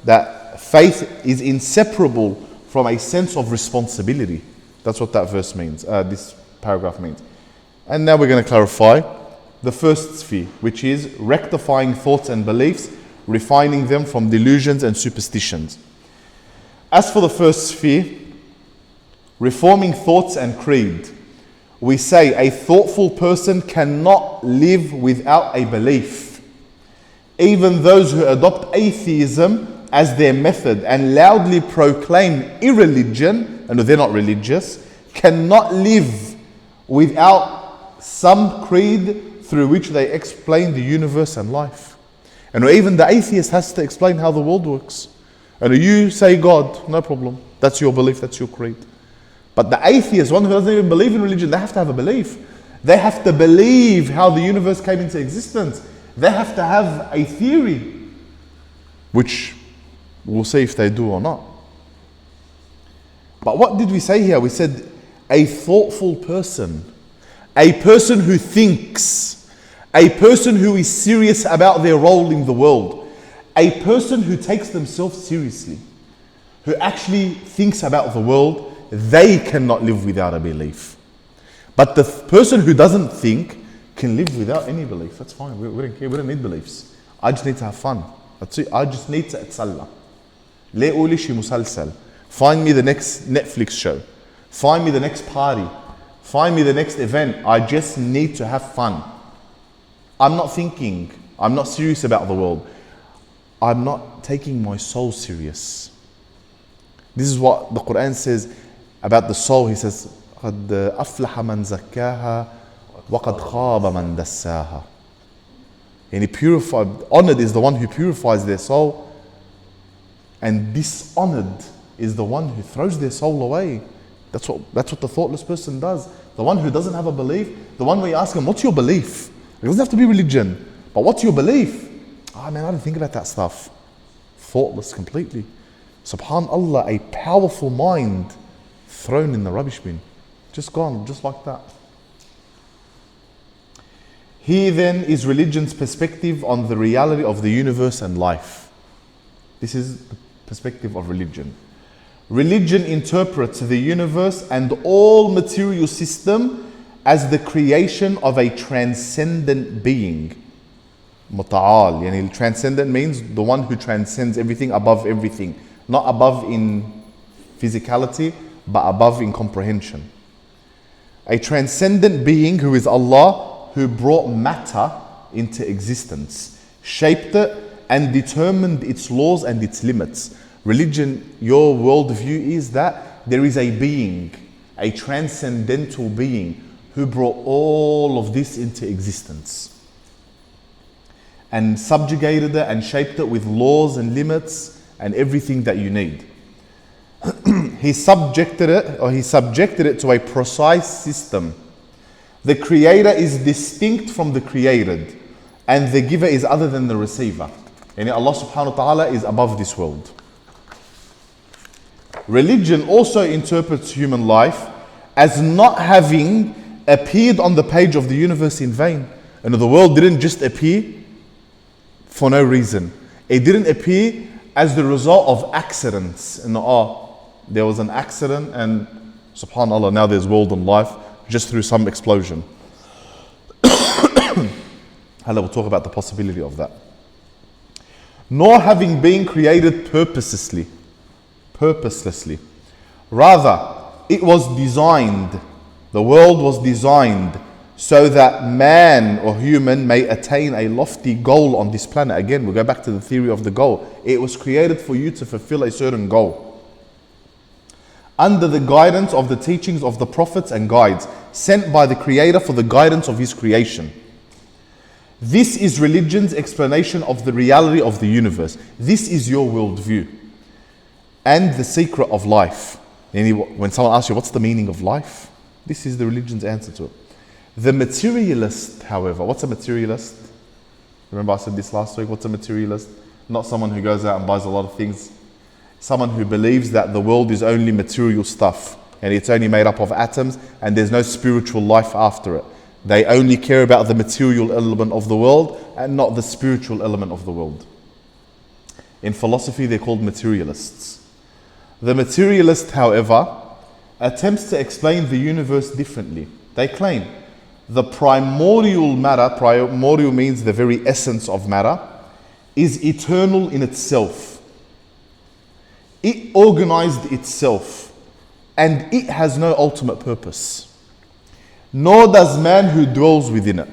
Speaker 1: that faith is inseparable from a sense of responsibility. That's what that verse means, this paragraph means. And now we're going to clarify the first sphere, which is rectifying thoughts and beliefs, refining them from delusions and superstitions. As for the first sphere, reforming thoughts and creed, we say a thoughtful person cannot live without a belief. Even those who adopt atheism as their method and loudly proclaim irreligion, and they're not religious, cannot live without some creed through which they explain the universe and life. And even the atheist has to explain how the world works. And you say God, no problem. That's your belief, that's your creed. But the atheist, one who doesn't even believe in religion, they have to have a belief. They have to believe how the universe came into existence. They have to have a theory, which we'll see if they do or not. But what did we say here? We said a thoughtful person, a person who thinks, a person who is serious about their role in the world, a person who takes themselves seriously, who actually thinks about the world. They cannot live without a belief. But the person who doesn't think can live without any belief. That's fine. We don't care. We don't need beliefs. I just need to have fun. That's it. I just need to اتسلى. ليه قولي شي مسلسل. Find me the next Netflix show. Find me the next party. Find me the next event. I just need to have fun. I'm not thinking. I'm not serious about the world. I'm not taking my soul serious. This is what the Quran says about the soul. He says, قَدْ أَفْلَحَ مَنْ زَكَّاهَا وَقَدْ خَابَ مَنْ دَسَّاهَا. And he purified, honored is the one who purifies their soul, and dishonored is the one who throws their soul away. That's what the thoughtless person does. The one who doesn't have a belief, the one where you ask him, what's your belief? It doesn't have to be religion, but what's your belief? Oh man, I didn't think about that stuff. Thoughtless completely. SubhanAllah, a powerful mind thrown in the rubbish bin. Just gone, just like that. Here then is religion's perspective on the reality of the universe and life. This is the perspective of religion. Religion interprets the universe and all material system as the creation of a transcendent being. Muta'al, yani transcendent means the one who transcends everything, above everything. Not above in physicality, but above in comprehension. A transcendent being who is Allah, who brought matter into existence, shaped it and determined its laws and its limits. Religion, your worldview is that there is a being, a transcendental being who brought all of this into existence and subjugated it and shaped it with laws and limits and everything that you need. He subjected it to a precise system. The creator is distinct from the created, and the giver is other than the receiver. And Allah subhanahu wa ta'ala is above this world. Religion also interprets human life as not having appeared on the page of the universe in vain. And the world didn't just appear for no reason. It didn't appear as the result of accidents. And there was an accident and subhanAllah, now there's world and life just through some explosion. We'll talk about the possibility of that. Nor having been created purposelessly. Rather, it was designed, the world was designed so that man or human may attain a lofty goal on this planet. Again, we'll go back to the theory of the goal. It was created for you to fulfill a certain goal. Under the guidance of the teachings of the prophets and guides, sent by the Creator for the guidance of His creation. This is religion's explanation of the reality of the universe. This is your worldview and the secret of life. When someone asks you, what's the meaning of life? This is the religion's answer to it. The materialist, however, what's a materialist? Remember I said this last week, what's a materialist? Not someone who goes out and buys a lot of things. Someone who believes that the world is only material stuff and it's only made up of atoms and there's no spiritual life after it. They only care about the material element of the world and not the spiritual element of the world. In philosophy, they're called materialists. The materialist, however, attempts to explain the universe differently. They claim the primordial matter, primordial means the very essence of matter, is eternal in itself. It organized itself and it has no ultimate purpose. nor does man who dwells within it.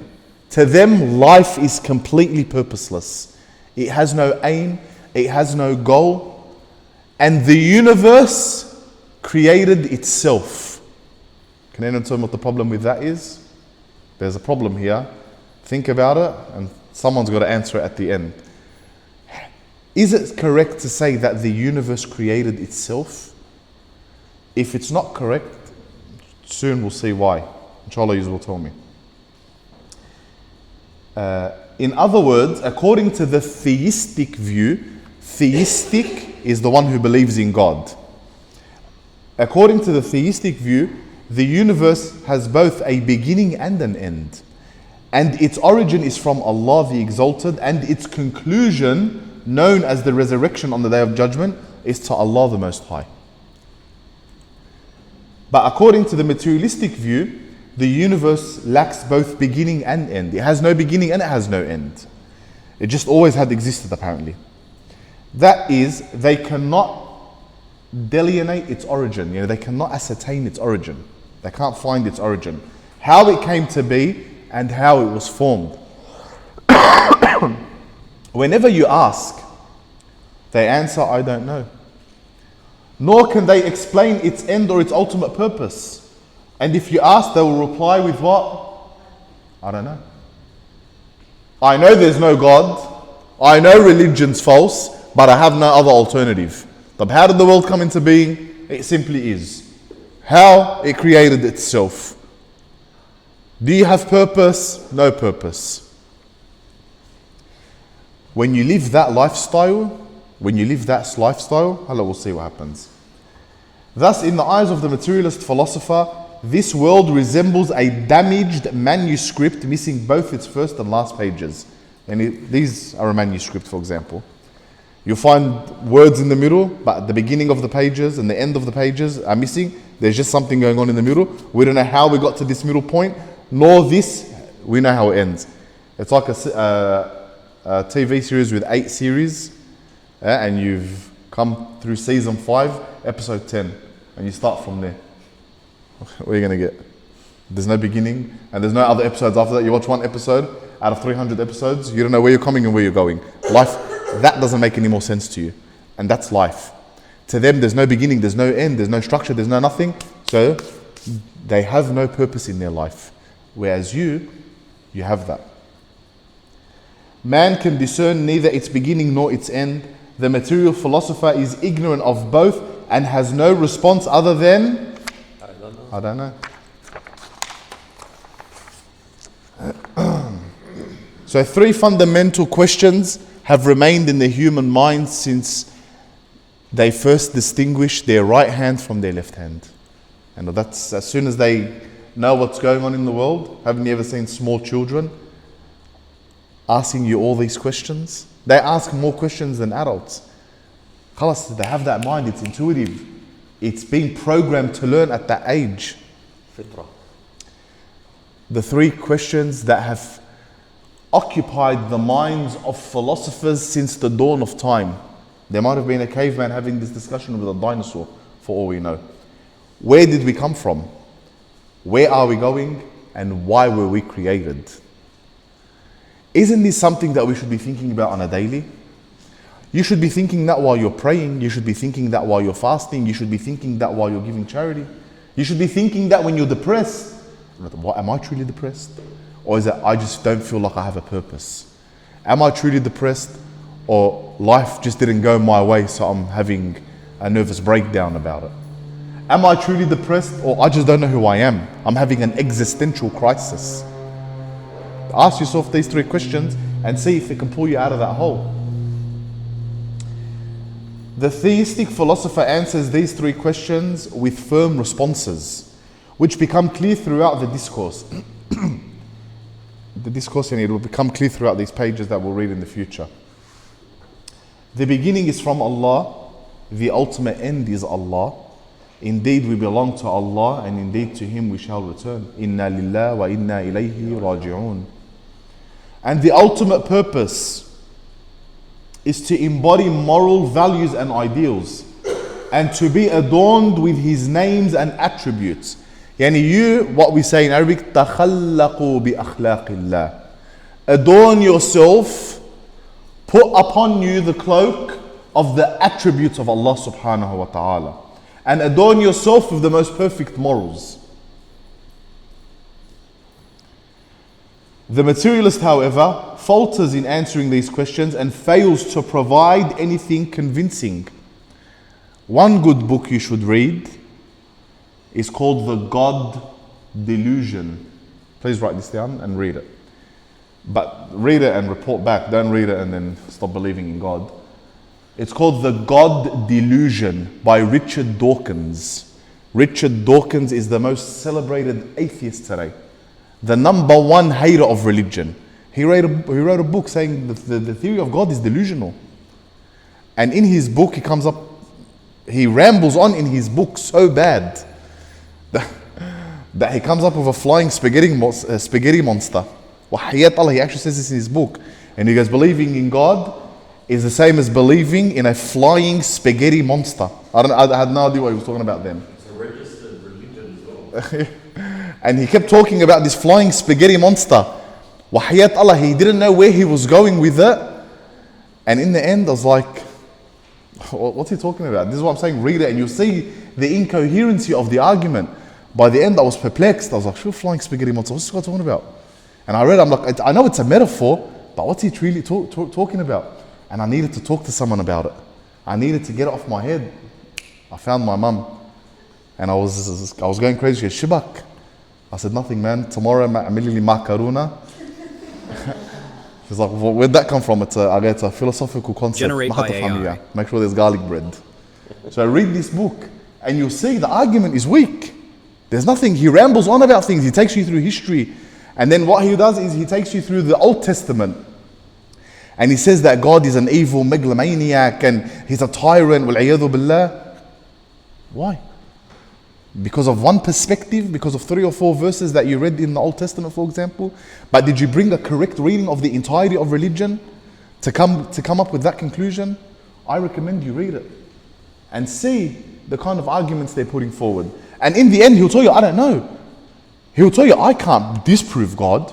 Speaker 1: To them, life is completely purposeless. It has no aim, it has no goal, and the universe created itself. Can anyone tell me what the problem with that is? There's a problem here. Think about it, and someone's got to answer it at the end. Is it correct to say that the universe created itself? If it's not correct, soon we'll see why. Inshallah, you will tell me. In other words, according to the theistic view, theistic is the one who believes in God. According to the theistic view, the universe has both a beginning and an end. And its origin is from Allah the Exalted, and its conclusion, known as the resurrection on the Day of Judgment, is to Allah the Most High. But according to the materialistic view, the universe lacks both beginning and end. It has no beginning and it has no end. It just always had existed, apparently. That is, they cannot delineate its origin. They cannot ascertain its origin. They can't find its origin. How it came to be and how it was formed. Whenever you ask, they answer, I don't know. Nor can they explain its end or its ultimate purpose. And if you ask, they will reply with what? I don't know. I know there's no God. I know religion's false, but I have no other alternative. But how did the world come into being? It simply is. How? It created itself. Do you have purpose? No purpose. When you live that lifestyle, we'll see what happens. Thus, in the eyes of the materialist philosopher, this world resembles a damaged manuscript missing both its first and last pages. And these are a manuscript, for example. You'll find words in the middle, but the beginning of the pages and the end of the pages are missing. There's just something going on in the middle. We don't know how we got to this middle point, nor this, we know how it ends. It's like a TV series with 8 series, and you've come through season 5, episode 10, and you start from there. What are you going to get? There's no beginning, and there's no other episodes after that. You watch one episode out of 300 episodes, you don't know where you're coming and where you're going. Life, that doesn't make any more sense to you. And that's life. To them, there's no beginning, there's no end, there's no structure, there's no nothing. So they have no purpose in their life. Whereas you have that. Man can discern neither its beginning nor its end. The material philosopher is ignorant of both and has no response other than I don't know. So 3 fundamental questions have remained in the human mind since they first distinguished their right hand from their left hand. And that's as soon as they know what's going on in the world. Haven't you ever seen small children asking you all these questions? They ask more questions than adults. Khalas, they have that mind, it's intuitive. It's being programmed to learn at that age. Fitra. The 3 questions that have occupied the minds of philosophers since the dawn of time. There might have been a caveman having this discussion with a dinosaur, for all we know. Where did we come from? Where are we going? And why were we created? Isn't this something that we should be thinking about on a daily? You should be thinking that while you're praying. You should be thinking that while you're fasting. You should be thinking that while you're giving charity. You should be thinking that when you're depressed. Am I truly depressed? Or is it I just don't feel like I have a purpose? Am I truly depressed? Or life just didn't go my way, so I'm having a nervous breakdown about it? Am I truly depressed? Or I just don't know who I am? I'm having an existential crisis. Ask yourself these 3 questions and see if it can pull you out of that hole. The theistic philosopher answers these 3 questions with firm responses, which become clear throughout the discourse. The discourse, and it will become clear throughout these pages that we'll read in the future. The beginning is from Allah, the ultimate end is Allah. Indeed, we belong to Allah, and indeed to Him we shall return. Inna lillah wa inna ilayhi raji'un. And the ultimate purpose is to embody moral values and ideals, and to be adorned with His names and attributes. What we say in Arabic, تَخَلَّقُوا بِأَخْلَاقِ اللَّهِ. Adorn yourself, put upon you the cloak of the attributes of Allah subhanahu wa ta'ala. And adorn yourself with the most perfect morals. The materialist, however, falters in answering these questions and fails to provide anything convincing. One good book you should read is called The God Delusion. Please write this down and read it. But read it and report back. Don't read it and then stop believing in God. It's called The God Delusion by Richard Dawkins. Richard Dawkins is the most celebrated atheist today. The number one hater of religion. He wrote a book saying the theory of God is delusional. And in his book he rambles on in his book so bad that he comes up with a flying spaghetti monster. Wahayat Allah, he actually says this in his book. And he goes, believing in God is the same as believing in a flying spaghetti monster. I had no idea what he was talking about then.
Speaker 2: It's a registered religion as well.
Speaker 1: And he kept talking about this flying spaghetti monster. Wahayat Allah, he didn't know where he was going with it. And in the end, I was like, what's he talking about? This is what I'm saying, read it and you'll see the incoherency of the argument. By the end, I was perplexed. I was like, sure, flying spaghetti monster, what's this guy talking about? And I read, I'm like, I know it's a metaphor, but what's he really talking about? And I needed to talk to someone about it. I needed to get it off my head. I found my mum. And I was going crazy. She said, Shibak. I said, nothing, man. Tomorrow, Amelie makaruna. She's like, well, where'd that come from? It's a philosophical concept.
Speaker 4: Generate by AI.
Speaker 1: Make sure there's garlic bread. So I read this book, and you'll see the argument is weak. There's nothing. He rambles on about things. He takes you through history. And then what he does is he takes you through the Old Testament. And he says that God is an evil megalomaniac and he's a tyrant. Wal-'iyadhu billah. Why? Because of one perspective, because of 3 or 4 verses that you read in the Old Testament, for example. But did you bring a correct reading of the entirety of religion to come up with that conclusion? I recommend you read it and see the kind of arguments they're putting forward. And in the end, he'll tell you, I don't know. He'll tell you, I can't disprove God.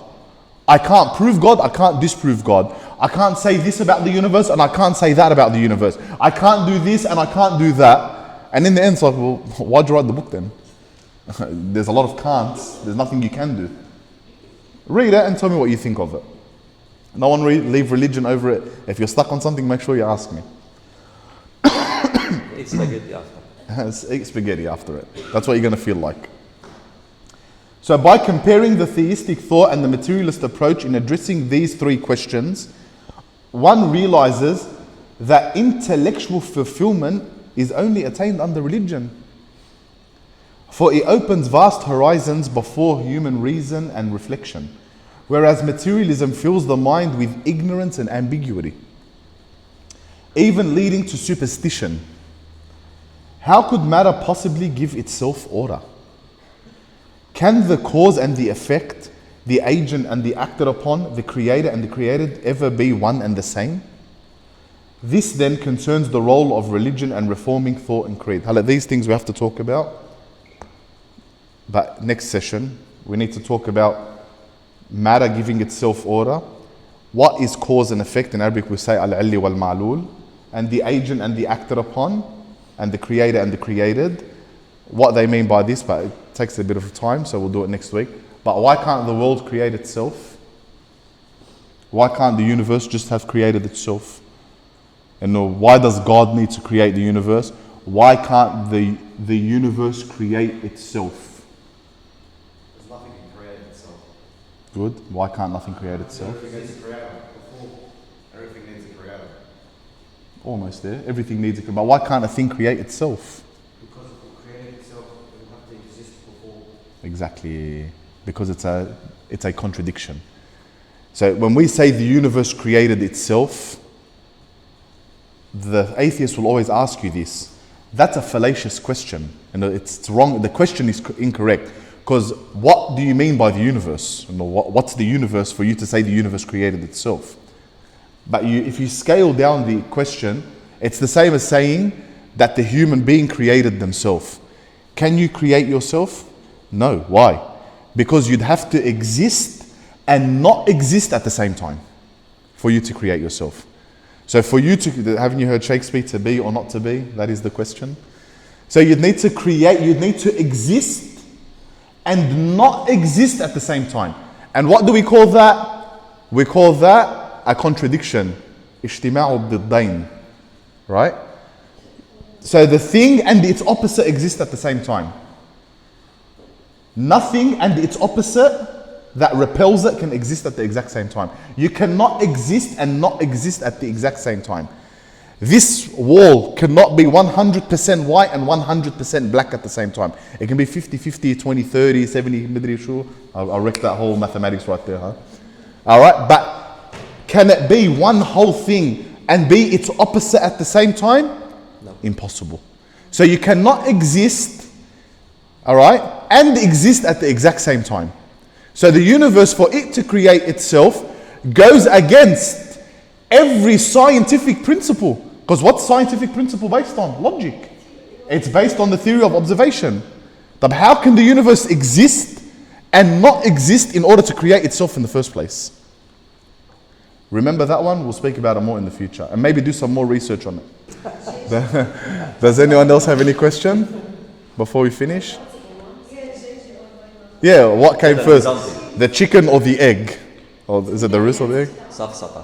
Speaker 1: I can't prove God, I can't disprove God. I can't say this about the universe and I can't say that about the universe. I can't do this and I can't do that. And in the end, it's like, well, why'd you write the book then? There's a lot of can'ts. There's nothing you can do. Read it and tell me what you think of it. No one leave religion over it. If you're stuck on something, make sure you ask me.
Speaker 5: Eat spaghetti after.
Speaker 1: Eat spaghetti after it. That's what you're going to feel like. So by comparing the theistic thought and the materialist approach in addressing these 3 questions, one realizes that intellectual fulfillment is only attained under religion. For it opens vast horizons before human reason and reflection, whereas materialism fills the mind with ignorance and ambiguity, even leading to superstition. How could matter possibly give itself order? Can the cause and the effect, the agent and the acted upon, the creator and the created ever be one and the same? This then concerns the role of religion and reforming thought and creed. These things we have to talk about. But next session, we need to talk about matter giving itself order. What is cause and effect? In Arabic we say al-'illi wal-ma'lul. And the agent and the acted upon, and the creator and the created. What they mean by this, but it takes a bit of time, so we'll do it next week. But why can't the world create itself? Why can't the universe just have created itself? And why does God need to create the universe? Why can't the universe create itself?
Speaker 2: Because nothing can create itself.
Speaker 1: Good. Why can't nothing create itself?
Speaker 2: Everything needs a creator. Before everything needs a creator.
Speaker 1: Almost there. Everything needs a creator. But why can't a thing create itself?
Speaker 2: Because if it created itself, it would have to exist before.
Speaker 1: Exactly. Because it's a contradiction. So when we say the universe created itself, the atheist will always ask you this. That's a fallacious question. And it's wrong. The question is incorrect. Because what do you mean by the universe? What's the universe for you to say the universe created itself? But if you scale down the question, it's the same as saying that the human being created themselves. Can you create yourself? No. Why? Because you'd have to exist and not exist at the same time for you to create yourself. So for you to, haven't you heard Shakespeare, to be or not to be? That is the question. So you'd need to create, you'd need to exist and not exist at the same time. And what do we call that? We call that a contradiction. اجتماع ضدين. Right? So the thing and its opposite exist at the same time. Nothing and its opposite that repels it can exist at the exact same time. You cannot exist and not exist at the exact same time. This wall cannot be 100% white and 100% black at the same time. It can be 50-50, 20-30, 70, I'll wreck that whole mathematics right there, huh? Alright, but can it be one whole thing and be its opposite at the same time?
Speaker 5: No.
Speaker 1: Impossible. So you cannot exist, alright, and exist at the exact same time. So the universe, for it to create itself, goes against every scientific principle. Because what's scientific principle based on? Logic. It's based on the theory of observation. But how can the universe exist and not exist in order to create itself in the first place? Remember that one? We'll speak about it more in the future. And maybe do some more research on it. Does anyone else have any question before we finish? Yeah, what came first? The chicken or the egg? Or is it the roost or the egg?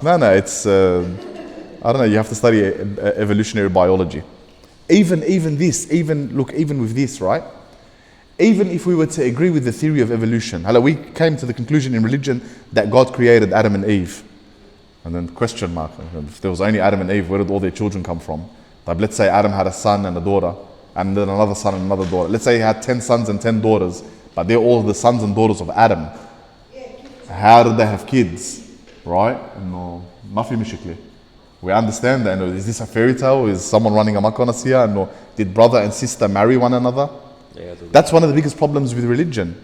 Speaker 1: No, it's, I don't know, you have to study evolutionary biology. Even with this, right? Even if we were to agree with the theory of evolution, we came to the conclusion in religion that God created Adam and Eve. And then question mark, if there was only Adam and Eve, where did all their children come from? Like, let's say Adam had a son and a daughter, and then another son and another daughter. Let's say he had 10 sons and 10 daughters, but they're all the sons and daughters of Adam. How did they have kids? Right? No, nothing mishikli. We understand that. Is this a fairy tale? Is someone running amok on us here? No. Did brother and sister marry one another? That's one of the biggest problems with religion.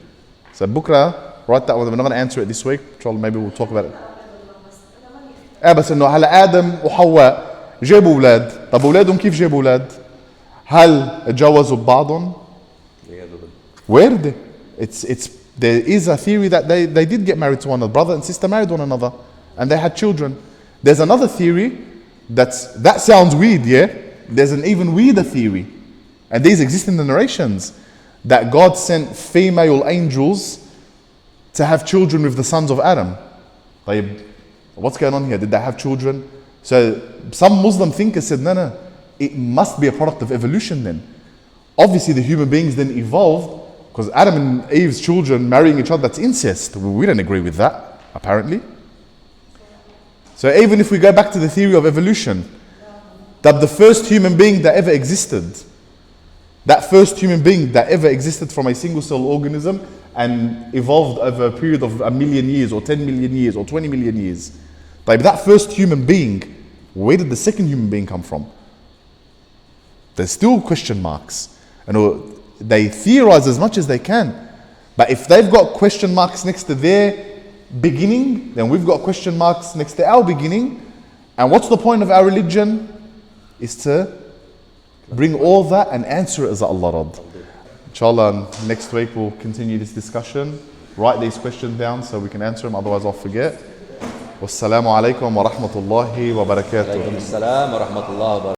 Speaker 1: So Bukra, write that one. We're not going to answer it this week. Maybe we'll talk about it. بس انه هلا آدم وحواء جابوا اولاد. طب اولادهم كيف جابوا اولاد؟ هل اتجوزوا ببعضهم؟ وارد. There is a theory that they did get married to one another. Brother and sister married one another and they had children. There's another theory that sounds weird, yeah? There's an even weirder theory. And these exist in the narrations. That God sent female angels to have children with the sons of Adam. What's going on here? Did they have children? So some Muslim thinkers said, no, it must be a product of evolution then. Obviously the human beings then evolved because Adam and Eve's children marrying each other, that's incest. We don't agree with that, apparently. So even if we go back to the theory of evolution, that the first human being that ever existed, from a single cell organism and evolved over a period of 1 million years or 10 million years or 20 million years, that first human being, where did the second human being come from? There's still question marks. And they theorize as much as they can. But if they've got question marks next to their beginning, then we've got question marks next to our beginning. And what's the point of our religion? Is to bring all that and answer it as Allah rad. Inshallah, next week we'll continue this discussion. Write these questions down so we can answer them, otherwise I'll forget. Wassalamu alaikum wa rahmatullahi wa barakatuh.